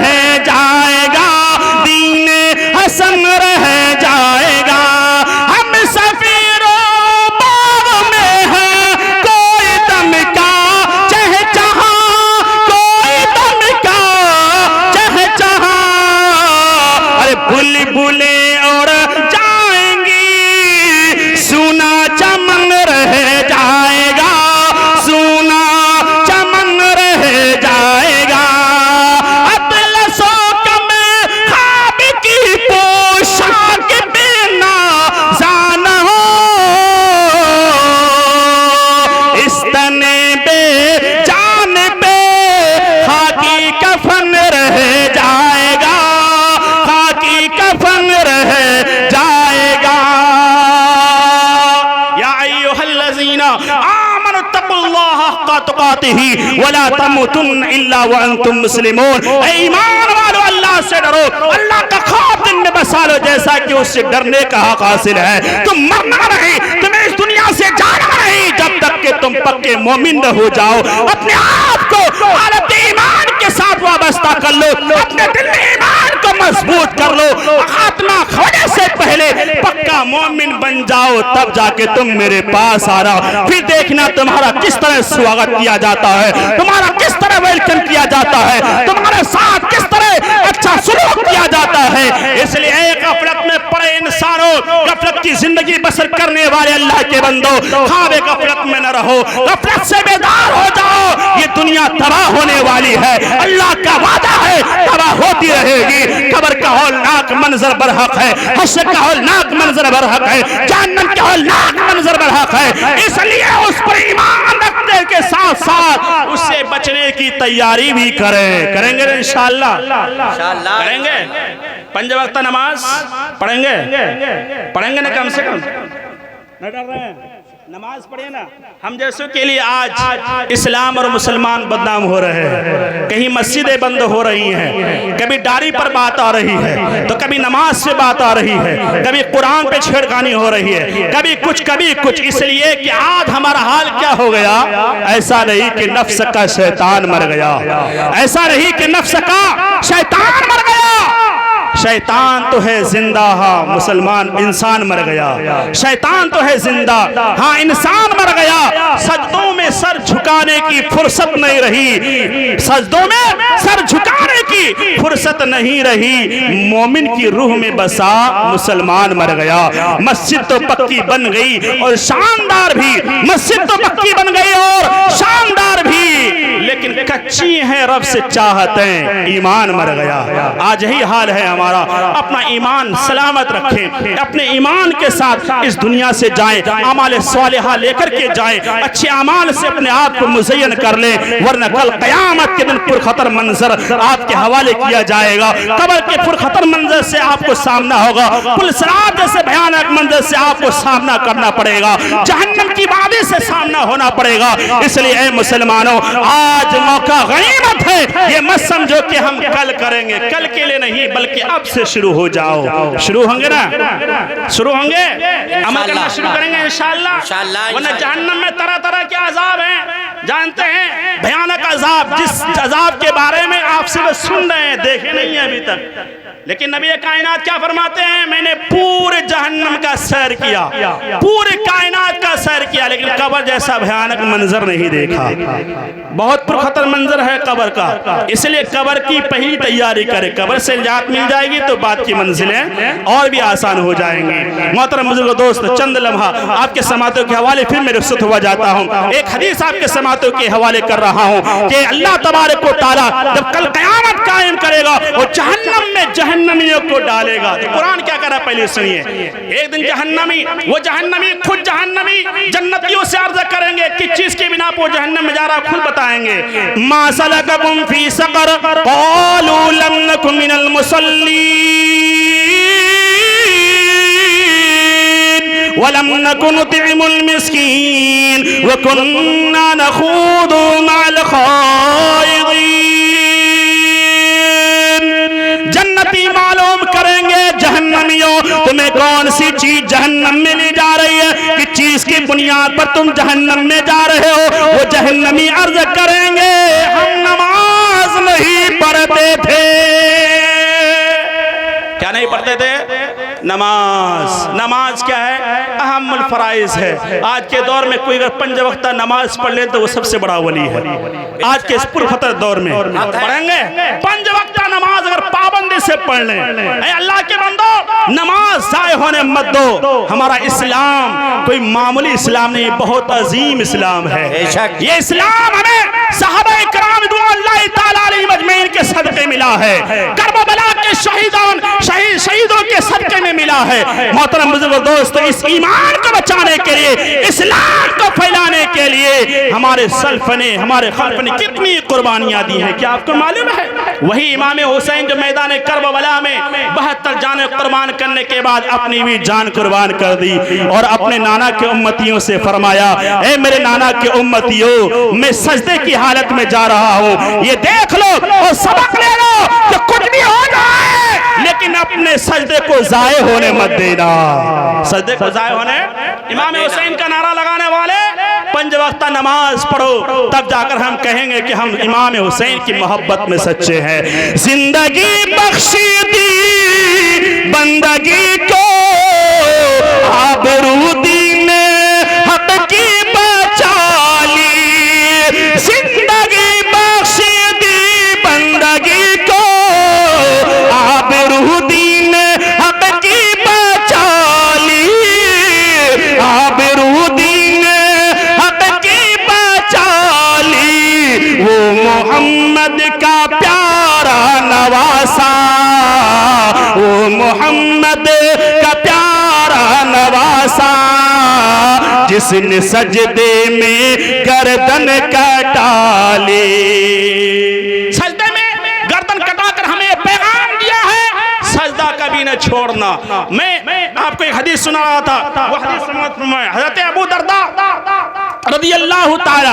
तुकातिही वला तमुतुन्न इल्ला व अंतुम मुस्लिमून। ऐ ईमान वालों, अल्लाह से डरो, अल्लाह का खौफ दिन में बसा लो, जैसा कि उससे डरने का हक हासिल है। तुम मरना नहीं, तुम्हें इस दुनिया से जाना नहीं, जब तक कि तुम पक्के मोमिन न हो जाओ। अपने आप को हालत ईमान के साथ वाबस्ता कर लो, अपने दिल में ईमान को मजबूत कर लो। खात्मा होने से पहले पक्का मोमिन बन जाओ, तब जाके तुम मेरे पास आना। फिर देखना तुम्हारा किस तरह स्वागत किया जाता है, तुम्हारा किस तरह वेलकम किया जाता है, तुम्हारे साथ किस तरह अच्छा सलूक किया जाता है। इसलिए एक गफलत में पड़े इंसानों, गफलत की जिंदगी बसर करने वाले अल्लाह के बंदो, खाबे गफलत में न रहो, गफलत से बेदार हो जाओ। ये दुनिया तबाह होने वाली है, अल्लाह का वादा है तबाह होती रहेगी। कब्र का हौलनाक मंजर बरहक है, हश्र का हौलनाक मंजर बरहक है, जहन्नम का हौलनाक मंजर बरहक है। इसलिए उस पर ईमान रखने के साथ साथ उससे बचने की तैयारी भी करेंगे इंशाअल्लाह करेंगे। 5 वक्त नमाज पढ़ेंगे ना, कम से कम न डर रहे हैं, नमाज पढ़िए ना। हम जैसों के लिए आज इस्लाम और मुसलमान बदनाम हो रहे हैं। कहीं मस्जिदें बंद हो रही हैं, कभी दाढ़ी पर बात आ रही है, तो कभी नमाज से बात आ रही है, कभी कुरान पे छेड़खानी हो रही है, कभी कुछ। इसलिए कि आज हमारा हाल क्या हो गया। ऐसा नहीं कि नफ्स का शैतान मर गया, ऐसा नहीं कि नफ्स का शैतान मर गया। शैतान तो है जिंदा, हाँ मुसलमान इंसान मर गया। शैतान तो है जिंदा, हाँ इंसान मर गया। सजदों में सर झुकाने की फुर्सत नहीं रही, सजदों में सर झुकाने की फुर्सत नहीं रही। मोमिन की रूह में बसा मुसलमान मर गया। मस्जिद तो पक्की बन गई और शानदार भी, मस्जिद तो पक्की बन गई और शानदार भी, लेकिन कच्ची है रब से चाहतें, ईमान मर गया। आज यही हाल है हमारा। अपना ईमान सलामत रखें, अपने ईमान के साथ इस दुनिया से जाएं, अमाल सालिहा लेकर के जाएं, अच्छे अमाल से अपने आप को मुज़य्यन कर लें, वरना कल क़यामत के दिन पुरखतर मंजर आपके हवाले किया जाएगा। कब्र के पुरखतर मंजर से आपको सामना होगा, पुलसरात जैसे भयानक मंजर से आपको सामना करना पड़ेगा, जहन्नम की वादी से सामना होना पड़ेगा। इसलिए ऐ मुसलमानों, आज मौका गनीमत है, ये मत समझो कि हम कल करेंगे, कल के लिए नहीं बल्कि अब से शुरू हो जाओ। शुरू होंगे ना, शुरू होंगे, अमल करना शुरू करेंगे इंशाअल्लाह। वरना जहन्नम में तरह तरह के अजाब हैं, जानते हैं, भयानक अजाब, जिस अजाब के बारे में आप सिर्फ सुन रहे हैं, देखे नहीं है अभी तक। लेकिन नबी कायनात क्या फरमाते हैं, मैंने पूरे जहन्नम का सैर किया, पूरे कायनात का सैर किया, लेकिन कब्र जैसा भयानक मंजर नहीं देखा। बहुत पुरखतर मंजर है कब्र का। इसलिए कब्र की पहली तैयारी करें, कब्र से निजात मिल जाएगी तो बाद की मंजिलें और भी आसान हो जाएंगी। मोहतरम बुजुर्ग दोस्त, चंद लम्हा आपके समातों के हवाले फिर मैं रुखसत हुआ जाता हूँ। एक हदीस आपके समातों के हवाले कर रहा हूँ कि अल्लाह तबारक व तआला जब कल क़यामत कायम करेगा और जहन्नम में जहन्नमियों को डालेगा, तो कुरान क्या कर रहा है पहले सुनिए। एक दिन जहन्नमी, वो जहन्नमी खुद जहन्नमी जन्नतियों से अर्ज करेंगे कि चीज के बिना वो जहन्नम में जा रहा, खुद बताएंगे, मा सलककुम फी सक़र क़ालू लम नकु मिनल वलम नकु नुतिमुल मिस्कीन व कुन्ना नखूदु मअल खाइदीन। जन्नती मालूम करेंगे जहन्नमियों, तुम्हें कौन सी चीज जहन्नम में ले जा रही है, कि चीज की बुनियाद पर तुम जहन्नम में जा रहे हो। वो जहन्नमी अर्ज करेंगे, हम नमाज नहीं पढ़ते थे। क्या नहीं पढ़ते थे? नमाज क्या है? अहमुल फराइज है। आज के दौर में कोई अगर 5 वक्त नमाज पढ़ ले तो वो सबसे बड़ा वली है। आज के इस पुरखतर दौर में पढ़ेंगे 5 वक्त नमाज अगर पाबंदी से पढ़ लें। अल्लाह के बंदो, नमाज ज़ाय होने मत दो। हमारा इस्लाम कोई मामूली इस्लाम नहीं, बहुत अजीम इस्लाम है। ये इस्लाम हमें सहाबा किराम रिज़वानुल्लाहि तआला अलैहिम अजमईन के सदक़े मिला है। करबला के शहीदों के सदक़े में मिला है। मोहतरम बुजुर्ग दोस्तों, इस ईमान को बचाने के लिए, इस्लाम को फैलाने के लिए हमारे सल्फ ने, हमारे खल्फ ने कितनी कुर्बानियां दी हैं, क्या आपको मालूम है? वही इमाम हुसैन जो मैदान करबला में 72 जान कुर्बान करने के बाद अपनी भी जान कुर्बान कर दी और अपने नाना के उम्मतियों से फरमाया, ए मेरे नाना के उम्मतियों, मैं सजदे की हालत में जा रहा हूँ, ये देख लो और सबक ले लो कि कुछ भी हो जाए लेकिन अपने सजदे को जाये होने मत देना। सजदे को जाये होने, इमाम हुसैन का नारा लगाने वाले 5 वक्त नमाज पढ़ो, तब जाकर हम कहेंगे कि हम इमाम हुसैन की मोहब्बत में सच्चे हैं। जिंदगी बख्शी दी बंदगी को, आबरू दीन हक की बचा ली। जिंदगी बख्शी दी बंदगी को, आबरू दीन हक की बचा ली। आबरू दीन हक की बचा ली। वो मोहम्मद का प्यारा नवासा, वो मोहम्मद का प्यारा नवासा, जिसने सजदे में गर्दन कटा ली। सजदे में गर्दन कटाकर हमें पैगाम दिया है, सजदा कभी न छोड़ना। मैं आपको एक हदीस सुना रहा था, वो हदीस हज़रत अबू दरदा रज़ियल्लाहु ताला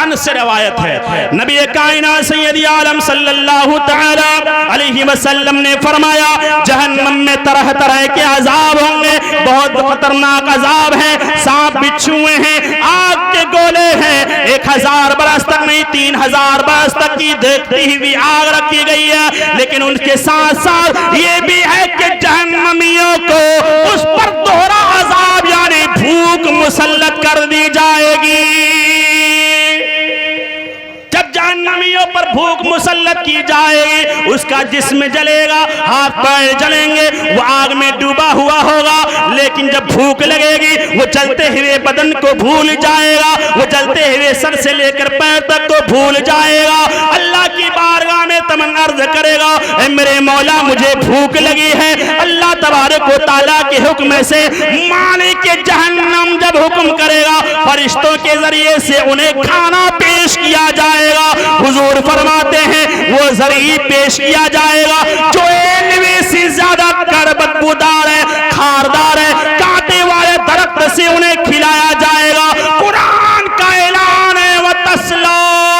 अन्हु से रवायत है। नबी कायनात सैयदी आलम सल्लल्लाहु ताला अलैहि वसल्लम ने फरमाया, जहन्नम में तरह तरह के अजाब होंगे, बहुत खतरनाक अजाब है। सांप बिच्छुए हैं, आग के गोले हैं, 1000 बरस तक नहीं 3000 बरस तक की देखती हुई आग रखी गई है। लेकिन उनके साथ साथ ये भी है कि जहन्नमियों को उस पर दोहरा अजाब यानी भूख मुसल्लत कर दी जाएगी। जब जहन्नमियों पर भूख मुसल्लत की जाएगी, उसका जिस्म जलेगा, हाथ पैर जलेंगे, वो आग में डूबा हुआ होगा। लेकिन जब भूख लगेगी, वो जलते हुए बदन को भूल जाएगा, वो जलते हुए सर से लेकर पैर तक को भूल जाएगा। अल्लाह की बारगाह में तमन्ना अर्ज करेगा, ए मेरे मौला मुझे भूख लगी है। अल्लाह तबारक व तआला के हुक्म से मालिक जहन्नम जब हुक्म करेगा, फरिश्तों के जरिए से उन्हें खाना पेश किया जाएगा। हुजूर फरमाते हैं वो जरिए पेश किया जाएगा जो एलवे से ज्यादा बदबूदार है, खारदार है, कांटे वाले दरख्त से उन्हें खिलाया जाएगा। कुरान का ऐलान है, व तस्ला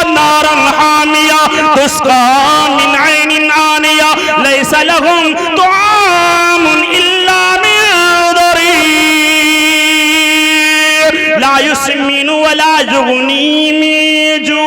नारन हामिया तुस्का मिन ऐनिन आनिया लैसा लहुम तुआमुन इल्ला मिन दरीर ला युस्मिनु वला युगनी मिन जू।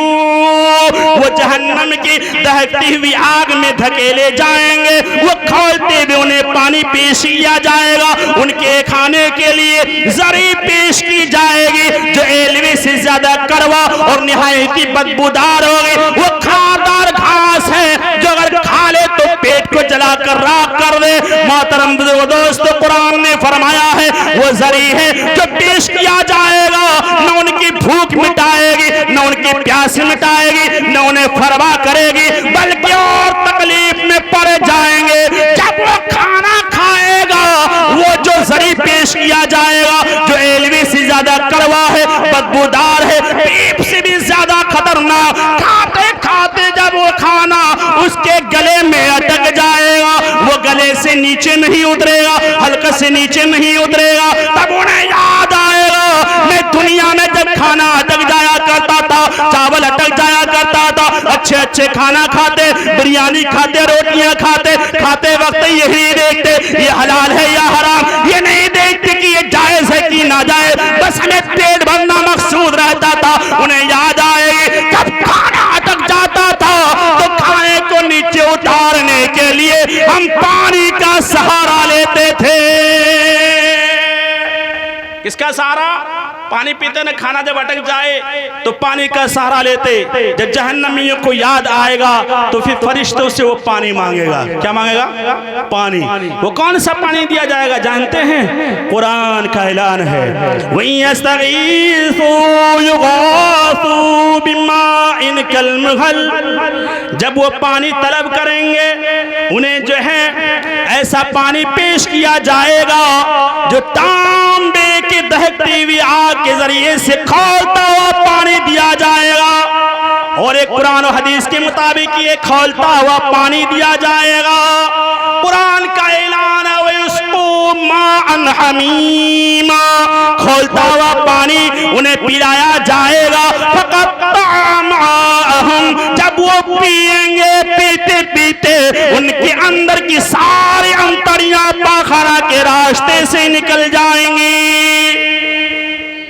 वो जहन्नम की दहकती हुई आग में धकेले जाएंगे, वो खोलते हुए उन्हें पानी पेश किया जाएगा, उनके खाने के लिए जरी पेश की जाएगी जो एलवी से ज्यादा कड़वा और निहायती बदबूदार होगी। वो खारदार घास है जो अगर खा ले तो पेट को जलाकर राख कर दे। मोहतरम दोस्तों, कुरान ने फरमाया है वो जरी है जो पेश किया जाएगा, न उनकी भूख मिटाएगी, न उनकी प्यास मिटाएगी, न उन्हें फरवा करेगी, बल्कि और तकलीफ में पड़ जाएंगे। जब वो खाना खाएगा, वो जो जरी पेश किया जाएगा जो एलवी से ज्यादा कड़वा है, बदबूदार है, पीप से भी ज्यादा खतरनाक, खाते खाते जब वो खाना उसके गले में अटक जाएगा, वो गले से नीचे नहीं उतरेगा, हल्का से नीचे नहीं उतरेगा, तब उन्हें याद आएगा मैं दुनिया में जब खाना अटक जाया करता था, चावल अटक जाया करता था, अच्छे अच्छे खाना खाते, बिरयानी खाते, रोटियां खाते, खाते वक्त यही देखते ये हलाल है या हराम, ये नहीं देखते कि ये जायज है कि नाजायज, बस हमें पेट भरना मकसूद रहता था। उन्हें याद आएगी जब खाना अटक जाता था तो खाने को नीचे उतारने के लिए हम पानी का सहारा लेते थे। किसका सहारा? पानी पीते न, खाना जब अटक जाए तो पानी का सहारा लेते। जब जहन्नमियों को याद आएगा तो फिर फरिश्तों से वो पानी मांगेगा। क्या मांगेगा? पानी। वो कौन सा पानी दिया जाएगा जानते हैं? कुरान का ऐलान है, वहीं यस्तगीसू युगासू बिमाइन कलमुहल। जब वो पानी तलब करेंगे उन्हें जो है ऐसा पानी पेश किया जाएगा जो तांबे की दहकती हुई आग के जरिए से खौलता हुआ पानी दिया जाएगा। और एक कुरान और हदीस के मुताबिक ये खौलता हुआ पानी दिया जाएगा। कुरान का ऐलान है, वयुस्कू माअन हमीमा, खौलता हुआ पानी उन्हें पिलाया जाएगा। जब वो पिएंगे पीते पीते उनके अंदर की सारी अंतड़ियां पाखरा के रास्ते से निकल जाएंगी।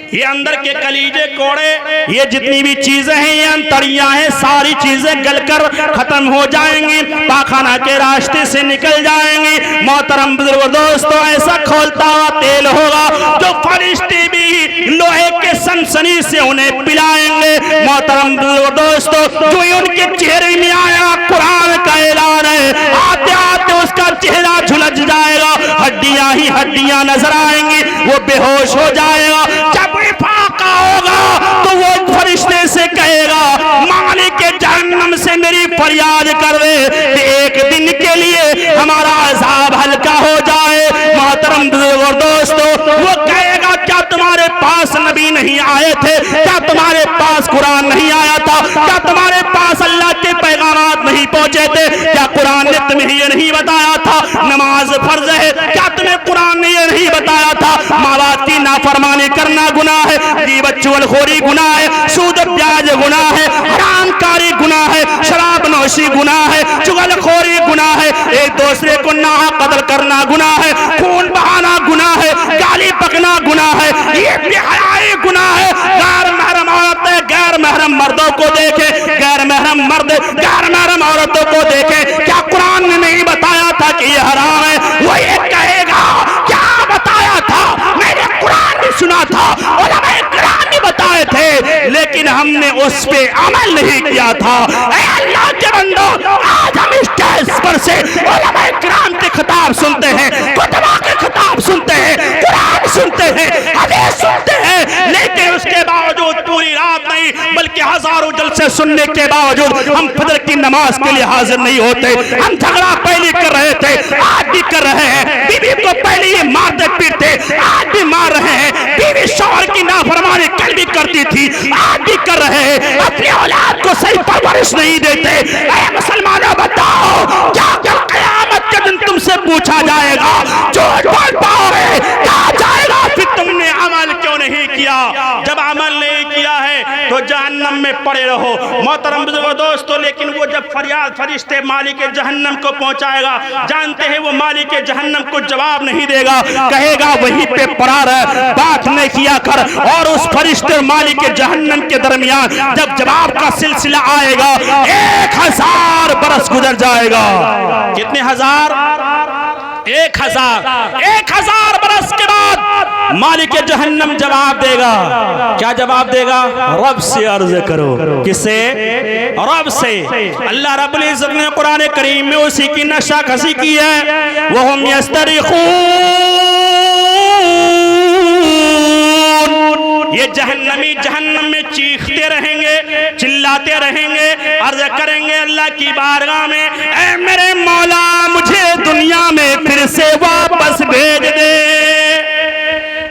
ये अंदर के कलीजे कोड़े, ये जितनी भी चीजें हैं, ये अंतड़ियां हैं, सारी चीजें गलकर खत्म हो जाएंगी, पाखाना के रास्ते से निकल जाएंगी। मोहतरम बुजुर्ग दोस्तों, ऐसा खौलता हुआ तेल होगा जो फरिश्ते भी लोहे के सनसनी से उन्हें पिलाएंगे। मोहतरम बुजुर्ग दोस्तों, जो उनके चेहरे में आया, कुरान का ऐलान है, आते आते उसका चेहरा झुलस जाएगा, हड्डियां ही हड्डियां नजर आएंगी, वो बेहोश हो जाएगा। जब फाका होगा तो वो फरिश्ते से कहेगा, मालिक के जहन्नम से मेरी फरियाद कर दे कि एक दिन के लिए हमारा अज़ाब हल्का हो जाए। मोहतरम और दोस्तों, वो कहेगा, क्या तुम्हारे पास नबी नहीं आए थे? क्या तुम्हारे पास कुरान नहीं आया था? क्या तुम्हारे पास अल्लाह के पैगामात नहीं पहुंचे थे? क्या कुरान ने तुम्हें ये नहीं बताया था नमाज फर्ज है? क्या तुम्हें कुरान ने ये नहीं बताया था माँ बाप की नाफरमानी करना गुनाह है, गीबत चुगलखोरी गुनाह है, सूद ब्याज गुनाह है, हरामकारी गुनाह है, शराब नोशी गुनाह है, चुगलखोरी गुनाह है, एक दूसरे को नाहक कत्ल करना गुनाह है, खून बहाना गुनाह है, गाली बकना गुनाह है, ये बेहयाई गुनाह है। गैर महरम औरतें गैर महरम मर्दों को देखे, गैर महरम मर्द गैर महरम औरतों को देखे, क्या कुरान ने नहीं बताया था कि ये हराम है? वो ये कहेगा, क्या बताया था? मैंने कुरान भी सुना था, उलमाए किराम भी बताए थे, लेकिन हमने उस पे अमल नहीं किया था। ऐ अल्लाह के बंदो, आज हम इस स्टेज पर से उलमाए किराम के खिताब सुनते हैं, कुतबा के खिताब सुनते हैं, कुरान सुनते हैं, हदीस सुनते हैं, लेकिन उसके बावजूद पूरी रात नहीं बल्कि हजारों जलसे सुनने के बावजूद हम फजर की नमाज के लिए हाजिर नहीं होते। हम झगड़ा पहले कर रहे थे, आज भी कर रहे हैं, बीवी को पहले ही मारते पीटते, आज भी मार रहे हैं, बीवी शौहर की नाफरमानी कल भी करती थी, आज भी कर रहे हैं, अपनी औलाद को सही परवरिश नहीं देते। ऐ मुसलमानों, बताओ, क्या कल क़यामत के दिन तुमसे पूछा जाएगा? झूठ बोल पाओगे? कहा जाएगा फिर तुमने अमल क्यों नहीं किया? जब अमल नहीं किया है तो जहन्नम में पड़े रहो। मोहतरम बुजुर्गों दोस्तों, लेकिन वो जब फरियाद फरिश्ते मालिक जहन्नम को पहुंचाएगा, जानते हैं वो मालिक जहन्नम को जवाब नहीं देगा, कहेगा वहीं पे पड़ा रह, बात नहीं किया कर। और उस फरिश्ते मालिक जहन्नम के दरमियान जब जवाब का सिलसिला आएगा, 1000 बरस गुजर जाएगा। कितने हजार? 1000 बरस के बाद मालिक जहन्नम जवाब देगा। क्या जवाब देगा? रब से अर्ज करो। किससे? रब से। अल्लाह रब्बुल इज्जत ने कुरान करीम में उसी की नक्शाकशी की है, वो हम ये जहन्नमी जहन्नम में चीखते रहेंगे, चिल्लाते रहेंगे, अर्ज करेंगे अल्लाह की बारगाह में, ऐ मेरे मौला, मुझे दुनिया में फिर से वापस भेज दे।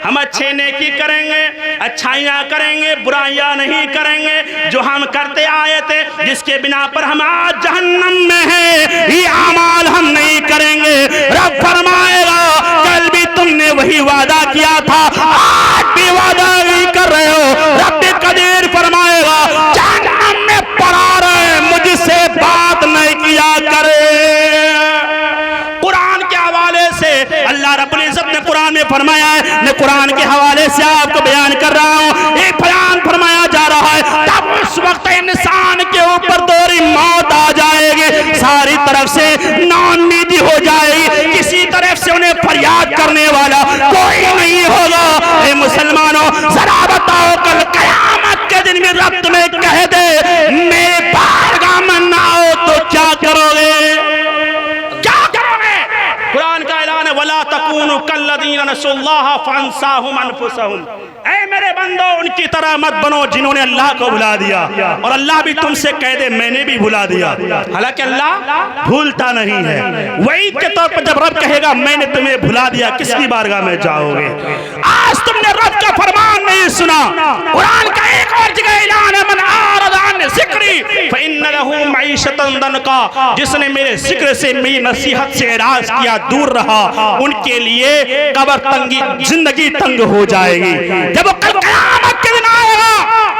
हम अच्छे नेकी करेंगे, अच्छाइयाँ करेंगे, बुराइयाँ नहीं करेंगे, जो हम करते आए थे, जिसके बिना पर हम आज जहन्नम में हैं, ये अमाल हम नहीं करेंगे। रब फरमाएगा, कल भी तुमने वही वादा किया था, आज भी वादा नहीं कर रहे हो। रब कदीर फरमाएगा, जहन्नम में पड़ा रहे, मुझसे बात नहीं किया करे। कुरान के हवाले से अल्लाह रब्बुल इज्जत ने कुरान में फरमाया है, मैं कुरान के हवाले से आपको बयान कर रहा हूँ। एक बयान फरमाया जा रहा है, तब उस वक्त इंसान के ऊपर दोहरी मौत आ जाएगी, सारी तरफ से नाउम्मीदी हो जाएगी, किसी तरफ से उन्हें फरियाद करने वाला कोई नहीं होगा। मुसलमानों, जरा रब तुम्हें कह दे मेरे बारगाह में ना आओ तो क्या करोगे? क्या करोगे? कुरान का ऐलान है वला तकूनु कल्लदीना नसुल्लाह फअनसाहुम अनफुसहुम। ऐ मेरे बंदो उनकी तरह मत बनो जिन्होंने अल्लाह को भुला दिया, और अल्लाह भी तुमसे कह दे मैंने भी भुला दिया। हालांकि अल्लाह भूलता नहीं है। वईद के तौर पर जब रब कहेगा मैंने तुम्हें भुला दिया, किसकी बारगाह में जाओगे? आज तुमने रब का फरमान नहीं सुना। कुरान का एक और जगह ऐलान है मन आरदा अन ज़िक्री फ़इन्न लहू मईशतन दनका। जिसने मेरे जिक्र से, मेरी नसीहत से एराज किया, दूर रहा, उनके लिए कब्र तंगी, जिंदगी तंग हो जाएगी। जब वो कल क़यामत के दिन आएगा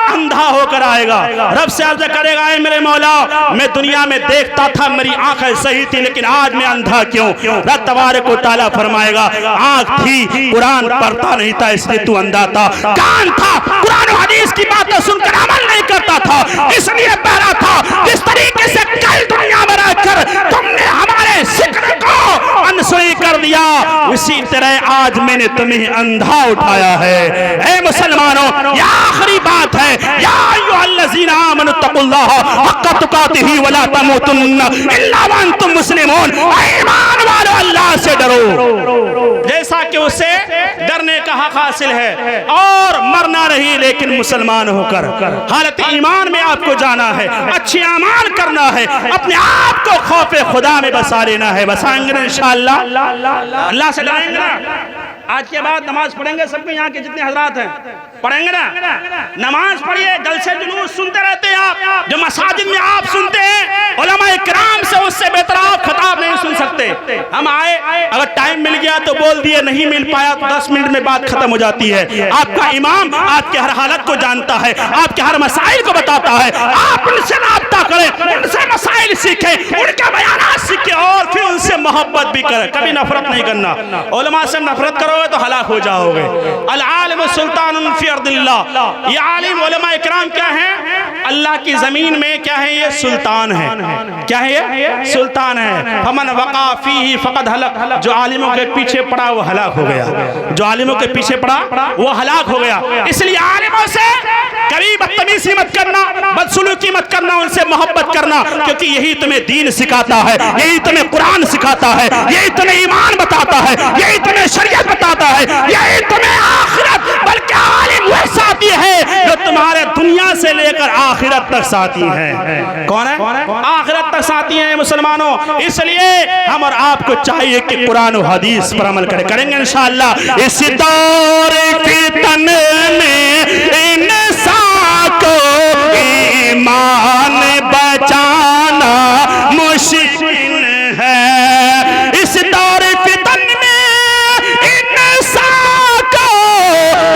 अंधा होकर आएगा, रब से अर्ज़ करेगा ऐ मेरे मौला मैं दुनिया में देखता था मेरी आंखें सही थी लेकिन आज मैं अंधा क्यों? रब तबारक व तआला फरमाएगा आंख थी कुरान पढ़ता नहीं था इसलिए तू अंधा था, कान था कुरान और हदीस की बातें सुनकर अमल नहीं करता था इसलिए बहरा था। जिस तरीके से कल दुनिया में रहकर तुमने हमारे जिक्र को अनसुनी कर दिया, उसी तरह आज मैंने तुम्हें अंधा उठाया है। ऐ मुसलमानों, ये आखिरी बात है, या अय्युहल्लज़ीना आमनु तक़ुल्लाह हक़्क़ तुक़ातिही वला तमूतुन्ना इल्ला व अंतुम मुस्लिमून। ईमान वालों अल्लाह से डरो जैसा कि उसे डरने का हक हासिल है, और मरना नहीं लेकिन मुसलमान होकर हालत ईमान में आपको जाना है, अच्छे अमाल करना है, अपने आप को खौफे खुदा में बसा लेना है। बसाएंगे ना इंशाअल्लाह, अल्लाह से डरेंगे ना। आज के बाद नमाज पढ़ेंगे, सबके यहाँ के जितने हजरात हैं पढ़ेंगे ना, नमाज पढ़िए। जलसे जुलूस सुनते रहते हैं आप, जो मसाजिद में आप सुनते हैं उलमा इकराम से उससे बेहतर आप खिताब नहीं सुन सकते। हम आए, अगर टाइम मिल गया तो बोल दिए, नहीं मिल पाया तो 10 मिनट में बात खत्म हो जाती है। आपका इमाम आपके हर हालत को जानता है, आपके हर मसाइल को बताता है। आप उनसे राब्ता करें, उनसे मसाइल सीखें, उनका बयानात सीखें और फिर उनसे मोहब्बत भी करें। कभी नफरत नहीं करना। उलमा से नफरत करोगे तो हलाक हो जाओगे। अल आलिम सुल्तानुन फी अर्दिल्लाह, ये आलिम उलमा इकराम क्या है? अल्लाह की जमीन में क्या है? ये सुल्तान है। क्या है ये? सुल्तान है। फमन वक़ा फीही फ़क़द हलक। जो आलिमों के पीछे पड़ा वो हलाक हो गया, जो आलिमों के पीछे पड़ा वो हलाक हो गया। इसलिए आलिमों से कभी बदतमीजी मत करना, बदसलूकी मत करना, उनसे मोहब्बत करना, क्योंकि यही तुम्हें दीन सिखाता है, यही तुम्हें कुरान सिखाता है, यही तुम्हें ईमान बताता है, यही तुम्हें शरीयत बताता है, यही तुम्हें आखिरत। बल्कि आलिम वह साथी है जो तुम्हारे दुनिया से लेकर आखिरत तक साथी है। कौन है? आखिरत तक साथी हैं मुसलमानों। इसलिए हम और आपको चाहिए कि कुरान और हदीस पर अमल करें। करेंगे इंशाअल्लाह। इस दौर फितन में इंसान को ईमान बचाना मुश्किल है। इस दौर फितन में इंसान को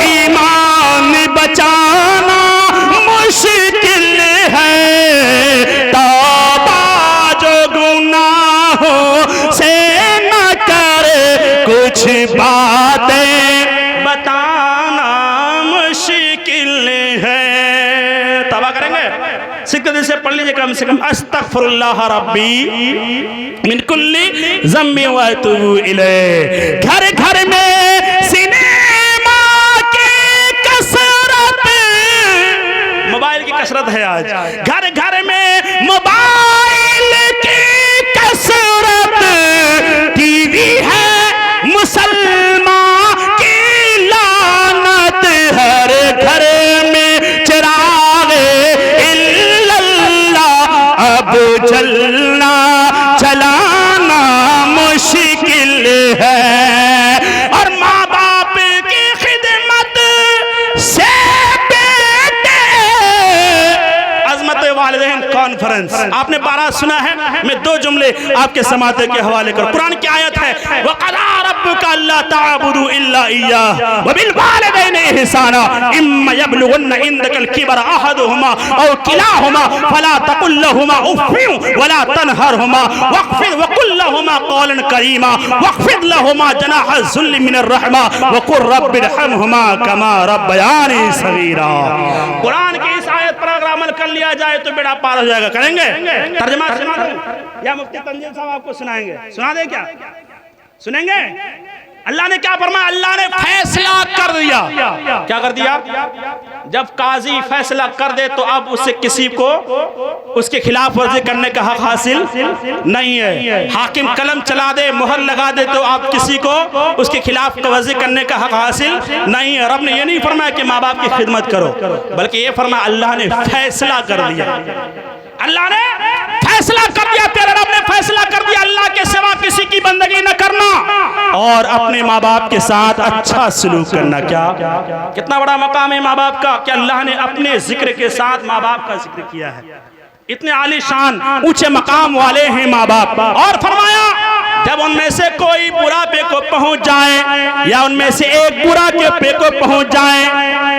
ईमान बचाना मुश्किल है। तौबा जो गुनाहों से न करे, कुछ बातें बताना मुश्किल है। तौबा करेंगे, सिक्के से पढ़ लीजिए कम से कम अस्तगफिरुल्लाह रब्बी मिन कुल्ली ज़म्बि व अतूबु इलैह। घर घर में सिनेमा की कसरत, मोबाइल की कसरत है आज। घर घर में मोबाइल की कसरत, टीवी है मुसलमान की लानत। हर घर में चिरागे इल्लल्लाह, अब जलना जलाना मुश्किल है। और माँ बाप की खिदमत से बेटे, अज़मत वालिदैन कॉन्फ्रेंस आपने 12 सुना है। मैं 2 जुमले आपके समाते के हवाले कर। कुरान की आयत है वक़ज़ा रब्बुका अल्ला ताबुदू इल्ला इय्याह व बिल वालिदैनि इहसाना इम्मा यबलुगन्ना इंदकल किबरा अहदुहुमा औ किलाहुमा फला तकुल लहुमा उफ़्फ़िन वला तनहरहुमा वक़्फ़िद वक़ुल लहुमा क़ौलन करीमा वक़्फ़िद लहुमा जनाह ज़ुल्लि मिनर रहमा वक़ुल रब्बिरहमहुमा कमा रब्बयानी सगीरा। कुरान की इस आयत पर अगर अमल कर लिया जाए तो बेड़ा पार हो जाएगा। करेंगे? तर्जुमा सुना दूं या मुफ्ती तंजील साहब आपको सुनाएंगे? सुना दे क्या? सुनेंगे? अल्लाह ने क्या फरमाया? अल्लाह ने फैसला कर दिया। क्या कर दिया? जब काजी फैसला कर दे तो अब उससे किसी को उसके खिलाफ वर्जी करने का हक हासिल नहीं है। हाकिम कलम चला दे, मुहर लगा दे तो आप किसी को उसके खिलाफ वर्जी करने का हक हासिल नहीं है। रब ने ये नहीं फरमाया कि माँ बाप की खिदमत करो, बल्कि ये फरमाया अल्लाह ने फैसला कर दिया। अल्लाह ने फैसला कर दिया, तेरे रब ने फैसला कर दिया अल्लाह के सिवा किसी की बंदगी न करना और अपने माँ बाप के साथ अच्छा सलूक करना। क्या कितना बड़ा मकाम है माँ बाप का कि अल्लाह ने अपने जिक्र के साथ माँ बाप का जिक्र किया है। इतने आलीशान ऊंचे मकाम वाले हैं माँ बाप। और फरमाया जब उनमें से कोई बुढ़ापे को पहुंच जाए या उनमें से एक बुढ़ापे पे को पहुंच जाए,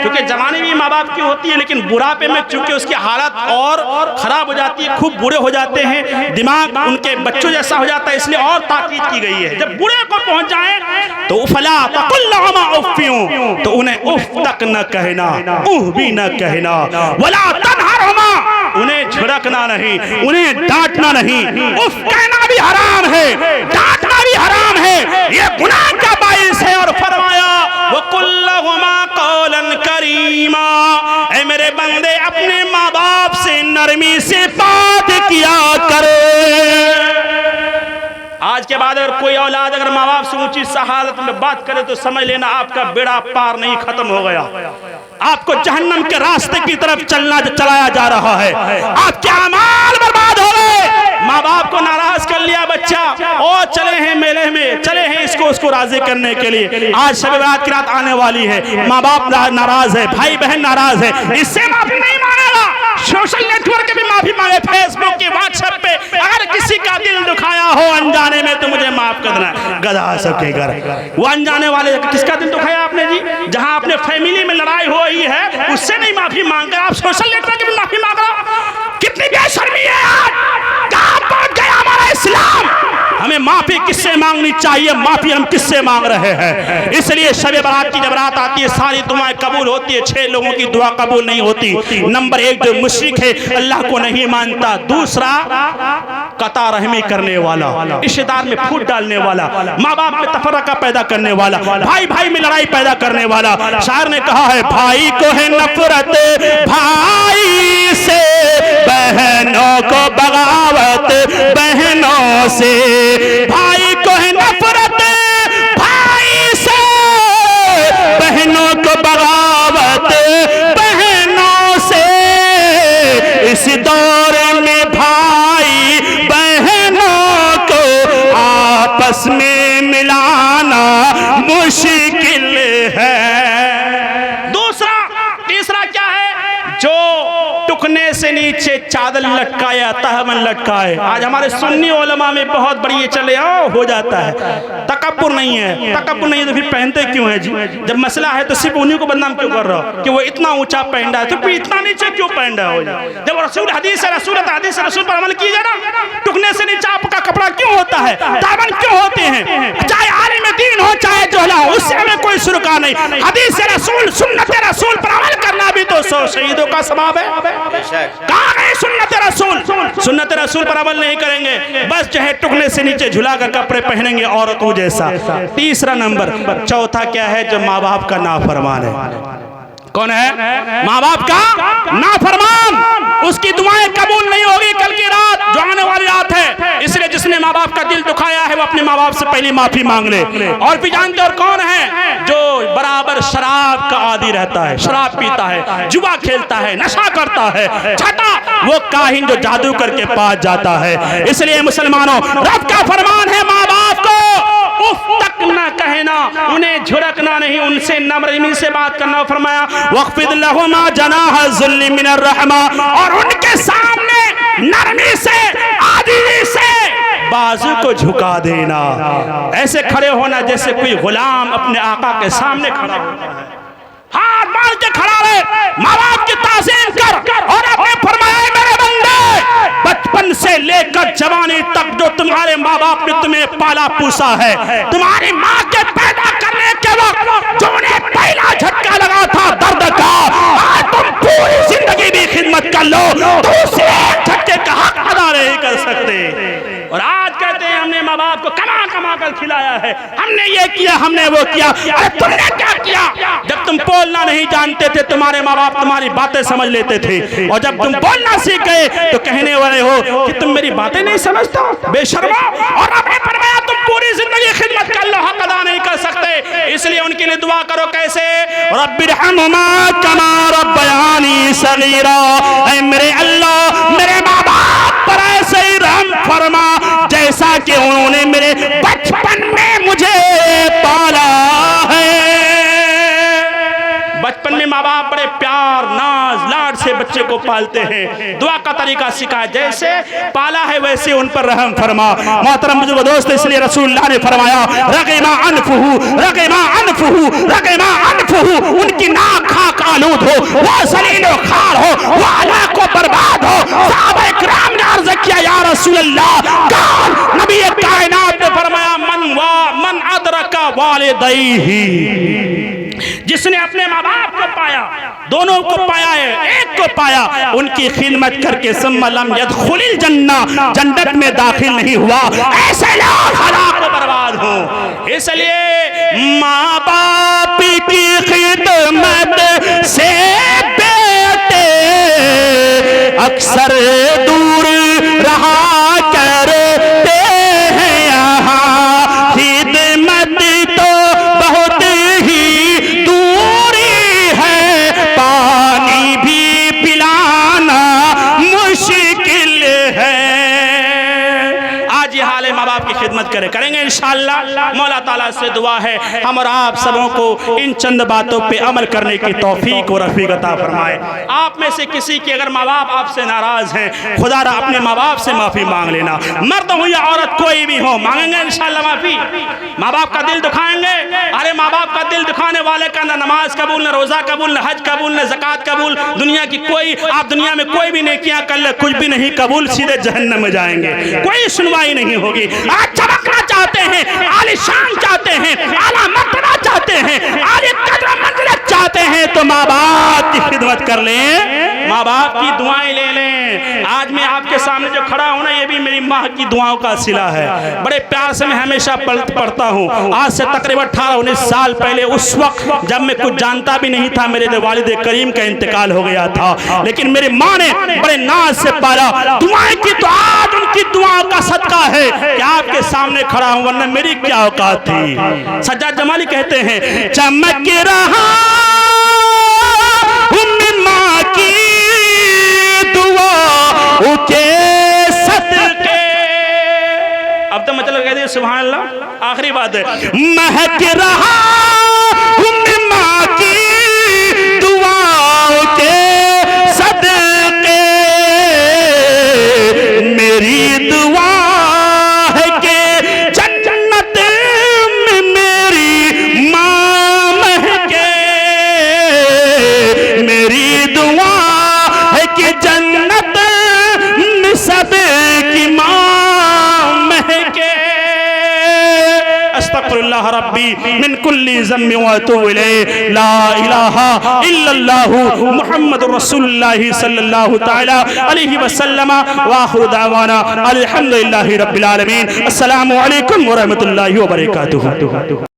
क्योंकि जवानी भी माँ बाप की होती है लेकिन बुढ़ापे में चूंकि उसकी हालत और खराब हो जाती है, खूब बूढ़े हो जाते हैं, दिमाग उनके बच्चों जैसा हो जाता है, इसलिए और ताकीद की गई है। जब बूढ़े को पहुंच जाए तो उफला तकुल्लहुमा उफ्फियूं, तो उन्हें उफ तक न कहना, उह भी न कहना, वला तनहरहुमा, उन्हें झुड़कना नहीं, उन्हें डांटना नहीं। उफ कहना भी हराम है, डांटना भी हराम है, ये गुनाह का बाइस है। और फरमाया वकुल्लहुमा कौलन करीमा, ऐ मेरे बंदे अपने माँ बाप से नरमी से बात किया करे। आज के बाद अगर कोई औलाद अगर माँ बाप से ऊंची सा हालत में बात करे तो समझ लेना आपका बेड़ा पार नहीं, खत्म हो गया। आपको जहन्नम के रास्ते की तरफ चलाया जा रहा है, आपके अमाल बर्बाद हो गए। माँ बाप को नाराज कर लिया बच्चा और चले हैं मेले में, चले हैं इसको उसको राजी करने के लिए। आज शब बारात की रात आने वाली है, माँ बाप नाराज है, भाई बहन नाराज है, इससे माफी नहीं मांगेगा। सोशल नेटवर्क पे माफी मांगे, फेसबुक के व्हाट्सएप पे, अगर किसी का दिल दुखाया हो अनजाने में तो मुझे माफ कर देना। गधा सबके घर, वो अनजाने वाले किसका दिल दुखाया आपने जी? जहां अपने फैमिली में लड़ाई हो रही है उससे नहीं माफी मांग कर आप सोशल नेटवर्क पे माफी मांग रहे हो? कितनी बेशर्मी है आज, कहां पहुंच गया हमारा इस्लाम? हमें माफी किससे मांगनी चाहिए, माफी हम किससे मांग रहे हैं? इसलिए शब बारात की जब रात आती है सारी दुआएं कबूल होती है, 6 लोगों की दुआ कबूल नहीं होती। नंबर 1 जो मुशरिक है, अल्लाह को नहीं मानता, दूसरा कता रहमी करने वाला, रिश्तेदार में फूट डालने वाला, माँ बाप में तफरका पैदा करने वाला, भाई भाई में लड़ाई पैदा करने वाला। शायर ने कहा है भाई को है नफरत भाई से, बहनों को बगावत बहनों से, भाई को है नफरत भाई से, बहनों को बगावत बहनों से। इस दौर में भाई बहनों को आपस में मिलाना मुश्किल है। तीसरा क्या है? जो टुकने से नीचे चादर लटकाया तहमन लटकाए। आज हमारे सुन्नी उलमा में बहुत बड़ी ये चले हो जाता है, तकब्बुर नहीं है। तकब्बुर नहीं है तो फिर पहनते क्यों है जी? जब मसला है तो सिर्फ उन्हीं को बदनाम क्यों कर रहा हो कि वो इतना ऊंचा पहन रहा है, तो फिर इतना नीचे क्यों पहन रहा हो? जब रसूल हदीस है, रसूल पर अमल कीजिए ना। टुकने से नीचे आपका कपड़ा क्यों होता है, दामन क्यों होते हैं? चाहे आलिम दीन हो चाहे जोहला हो, उससे हमें कोई सुरका नहीं। हदीस रसूल सुन्नत रसूल पर अमल करना भी तो 100 शहीदों का सवाब है। कहाँ गए सुन्नत रसूल? सुन्नत रसूल पर अमल नहीं करेंगे, बस चाहे टुकने से नीचे झुलाकर कपड़े पहनेंगे औरतों जैसा। तीसरा नंबर, चौथा क्या है? जो माँ बाप का नाफरमान है। कौन है? माँ बाप का नाफरमान, उसकी दुआएं कबूल नहीं होगी कल की रात जो आने वाली रात है। इसलिए जिसने माँ बाप का दिल दुखाया है वो अपने माँ बाप से पहले माफी मांग ले। और भी जानते और कौन है? जो बराबर शराब का आदी रहता है, शराब पीता है, जुआ खेलता है, नशा करता है, छठा वो काहिन जो जादू करके पास जाता है। इसलिए मुसलमानों, रब का फरमान है माँ बाप को उफ तक न कहना, उन्हें झुड़कना नहीं, उनसे नम्रमी से बात करना। फरमाया वक़्फ़िद लहुमा जनाह ज़ुल्लि मिनर रहमा, और उनके सामने नरमी से आजिज़ी से बाजू को झुका देना। ऐसे खड़े होना जैसे कोई गुलाम अपने आका के सामने खड़ा होता है, हाथ बांध के खड़ा रहे, माँ बाप की ताज़ीम कर। और आपने फरमाया मेरे बंदे, बचपन से लेकर जवानी तक जो तुम्हारे माँ बाप ने तुम्हें पाला पूसा है, तुम्हारी माँ के पैदा करने के वक्त जो उन्हें पहला झटका लगा था दर्द का, आज तुम पूरी जिंदगी भी खिदमत कर लो, दूसरे झटके का हक अदा नहीं कर सकते। और आज कहते हैं हमने माँ बाप को कमा कमा कर खिलाया है, हमने ये किया, हमने वो किया। अरे तुमने क्या किया? जब तुम बोलना नहीं जानते थे तुम्हारे माँ बाप तुम्हारी बातें समझ लेते थे, और जब तुम बोलना सीख गए तो कहने वाले हो कि तुम मेरी बातें नहीं समझता, बेशर्मा। और आपने फरमाया तुम पूरी जिंदगी खिदमत कर लो, हक अदा नहीं कर सकते, इसलिए उनके लिए दुआ करो। कैसे? रब्बिरहमुमा कमा रब्बयानी सगीरा, ऐ मेरे अल्लाह मेरे माँ बाप पर ऐसे ही रहम फरमा जैसा कि उन्होंने मेरे बचपन में मुझे पाला है। बचपन में माँ बाप बड़े प्यार नाज लाड से बच्चे को पालते हैं, दुआ का तरीका सिखाया, जैसे पाला है वैसे उन पर रहम फरमा। मोहतरम बुजुर्ग दोस्त, इसलिए रसूलुल्लाह ने फरमाया रग़िमा अनफुहु रग़िमा अनफुहु रग़िमा अनफुहु, उनकी नाक खाक आलूद हो, वो ज़लीलो खार हो, वो अल्लाह को बर्बाद हो। सहाबा किराम ने अर्ज़ किया या रसूलल्लाह, कौन? नबी कायनात ने फरमाया मन अदरका वालिदैहि, जिसने अपने माँ बाप को पाया, दोनों को पाया है, एक को पाया, उनकी खिदमत करके सुम्मा लम यदखुलिल जन्ना, जन्नत में दाखिल नहीं हुआ, ऐसे लोग हलाक व बर्बाद हो। इसलिए माँ बाप की खिदमत से बेटे अक्सर दूर रहा करते हैं, यहाँ खिदमत तो बहुत ही दूरी है, पानी भी पिलाना मुश्किल है। आज ये हाल है, माँ बाप की खिदमत करेंगे इंशाअल्लाह। मौला ताला से दुआ है हम और आप सबों को इन चंद बातों पे अमल करने की तौफीक और रफ़ीक अता फरमाए। आप में से किसी के अगर माँ बाप आपसे नाराज हैं, खुदा रा अपने माँ बाप से माफ़ी मांग लेना, मर्द हो या औरत कोई भी हो, मांगेंगे इंशाअल्लाह माफ़ी। माँ बाप का दिल दुखाएंगे, अरे माँ बाप का दिल दुखाने वाले का ना नमाज कबूल, न रोज़ा कबूल, न हज कबूल, न ज़कात कबूल, दुनिया की कोई, आप दुनिया में कोई भी नेकियां कर ले, कुछ भी नहीं कबूल, सीधे जहन्नम में जाएंगे, कोई सुनवाई नहीं होगी। आज चमकना चाहते हैं, आलिशान चाहते हैं, आला मर्तबा चाहते हैं, आली कदर मंजिलत चाहते हैं, तो माँ बाप की खिदमत कर लें, माँ बाप की दुआएं ले लें। आज मैं आपके सामने जो खड़ा हूं ना, ये भी मेरी माँ की दुआओं का सिला है। बड़े प्यार से मैं हमेशा पढ़ता हूँ। आज से तकरीबन 18-19 साल पहले, उस वक्त जब मैं कुछ जानता भी नहीं था, मेरे वालिद करीम का इंतकाल हो गया था, लेकिन मेरी माँ ने बड़े नाज से पाला। दुआएं की तो आज उनकी दुआओं का सदका है कि आपके सामने खड़ा हूं, वरना मेरी क्या औकात थी। सज्जाद जमाली कहते हैं चमक रहा माँ की दुआ के सदके। अब तो मतलब कहते हैं सुभान अल्लाह, आखिरी बात है, महक रहा माँ की दुआ के सदके, मेरी दुआ है कि जन्नत में मेरी माँ महके, मेरी दुआ है कि जन्नत में सबकी माँ महके। अस्तगफिरुल्लाह रब्बी मिन कुल्ली ज़म्बि व अतूबु इलैहि, ला इलाहा इल्लल्लाहु मुहम्मदुर रसूलुल्लाह सल्लल्लाहु तआला अलैहि वसल्लम, व आखिरु दावाना अल्हम्दुलिल्लाहि रब्बिल आलमीन। अस्सलामु अलैकुम व रहमतुल्लाहि व बरकातुहू।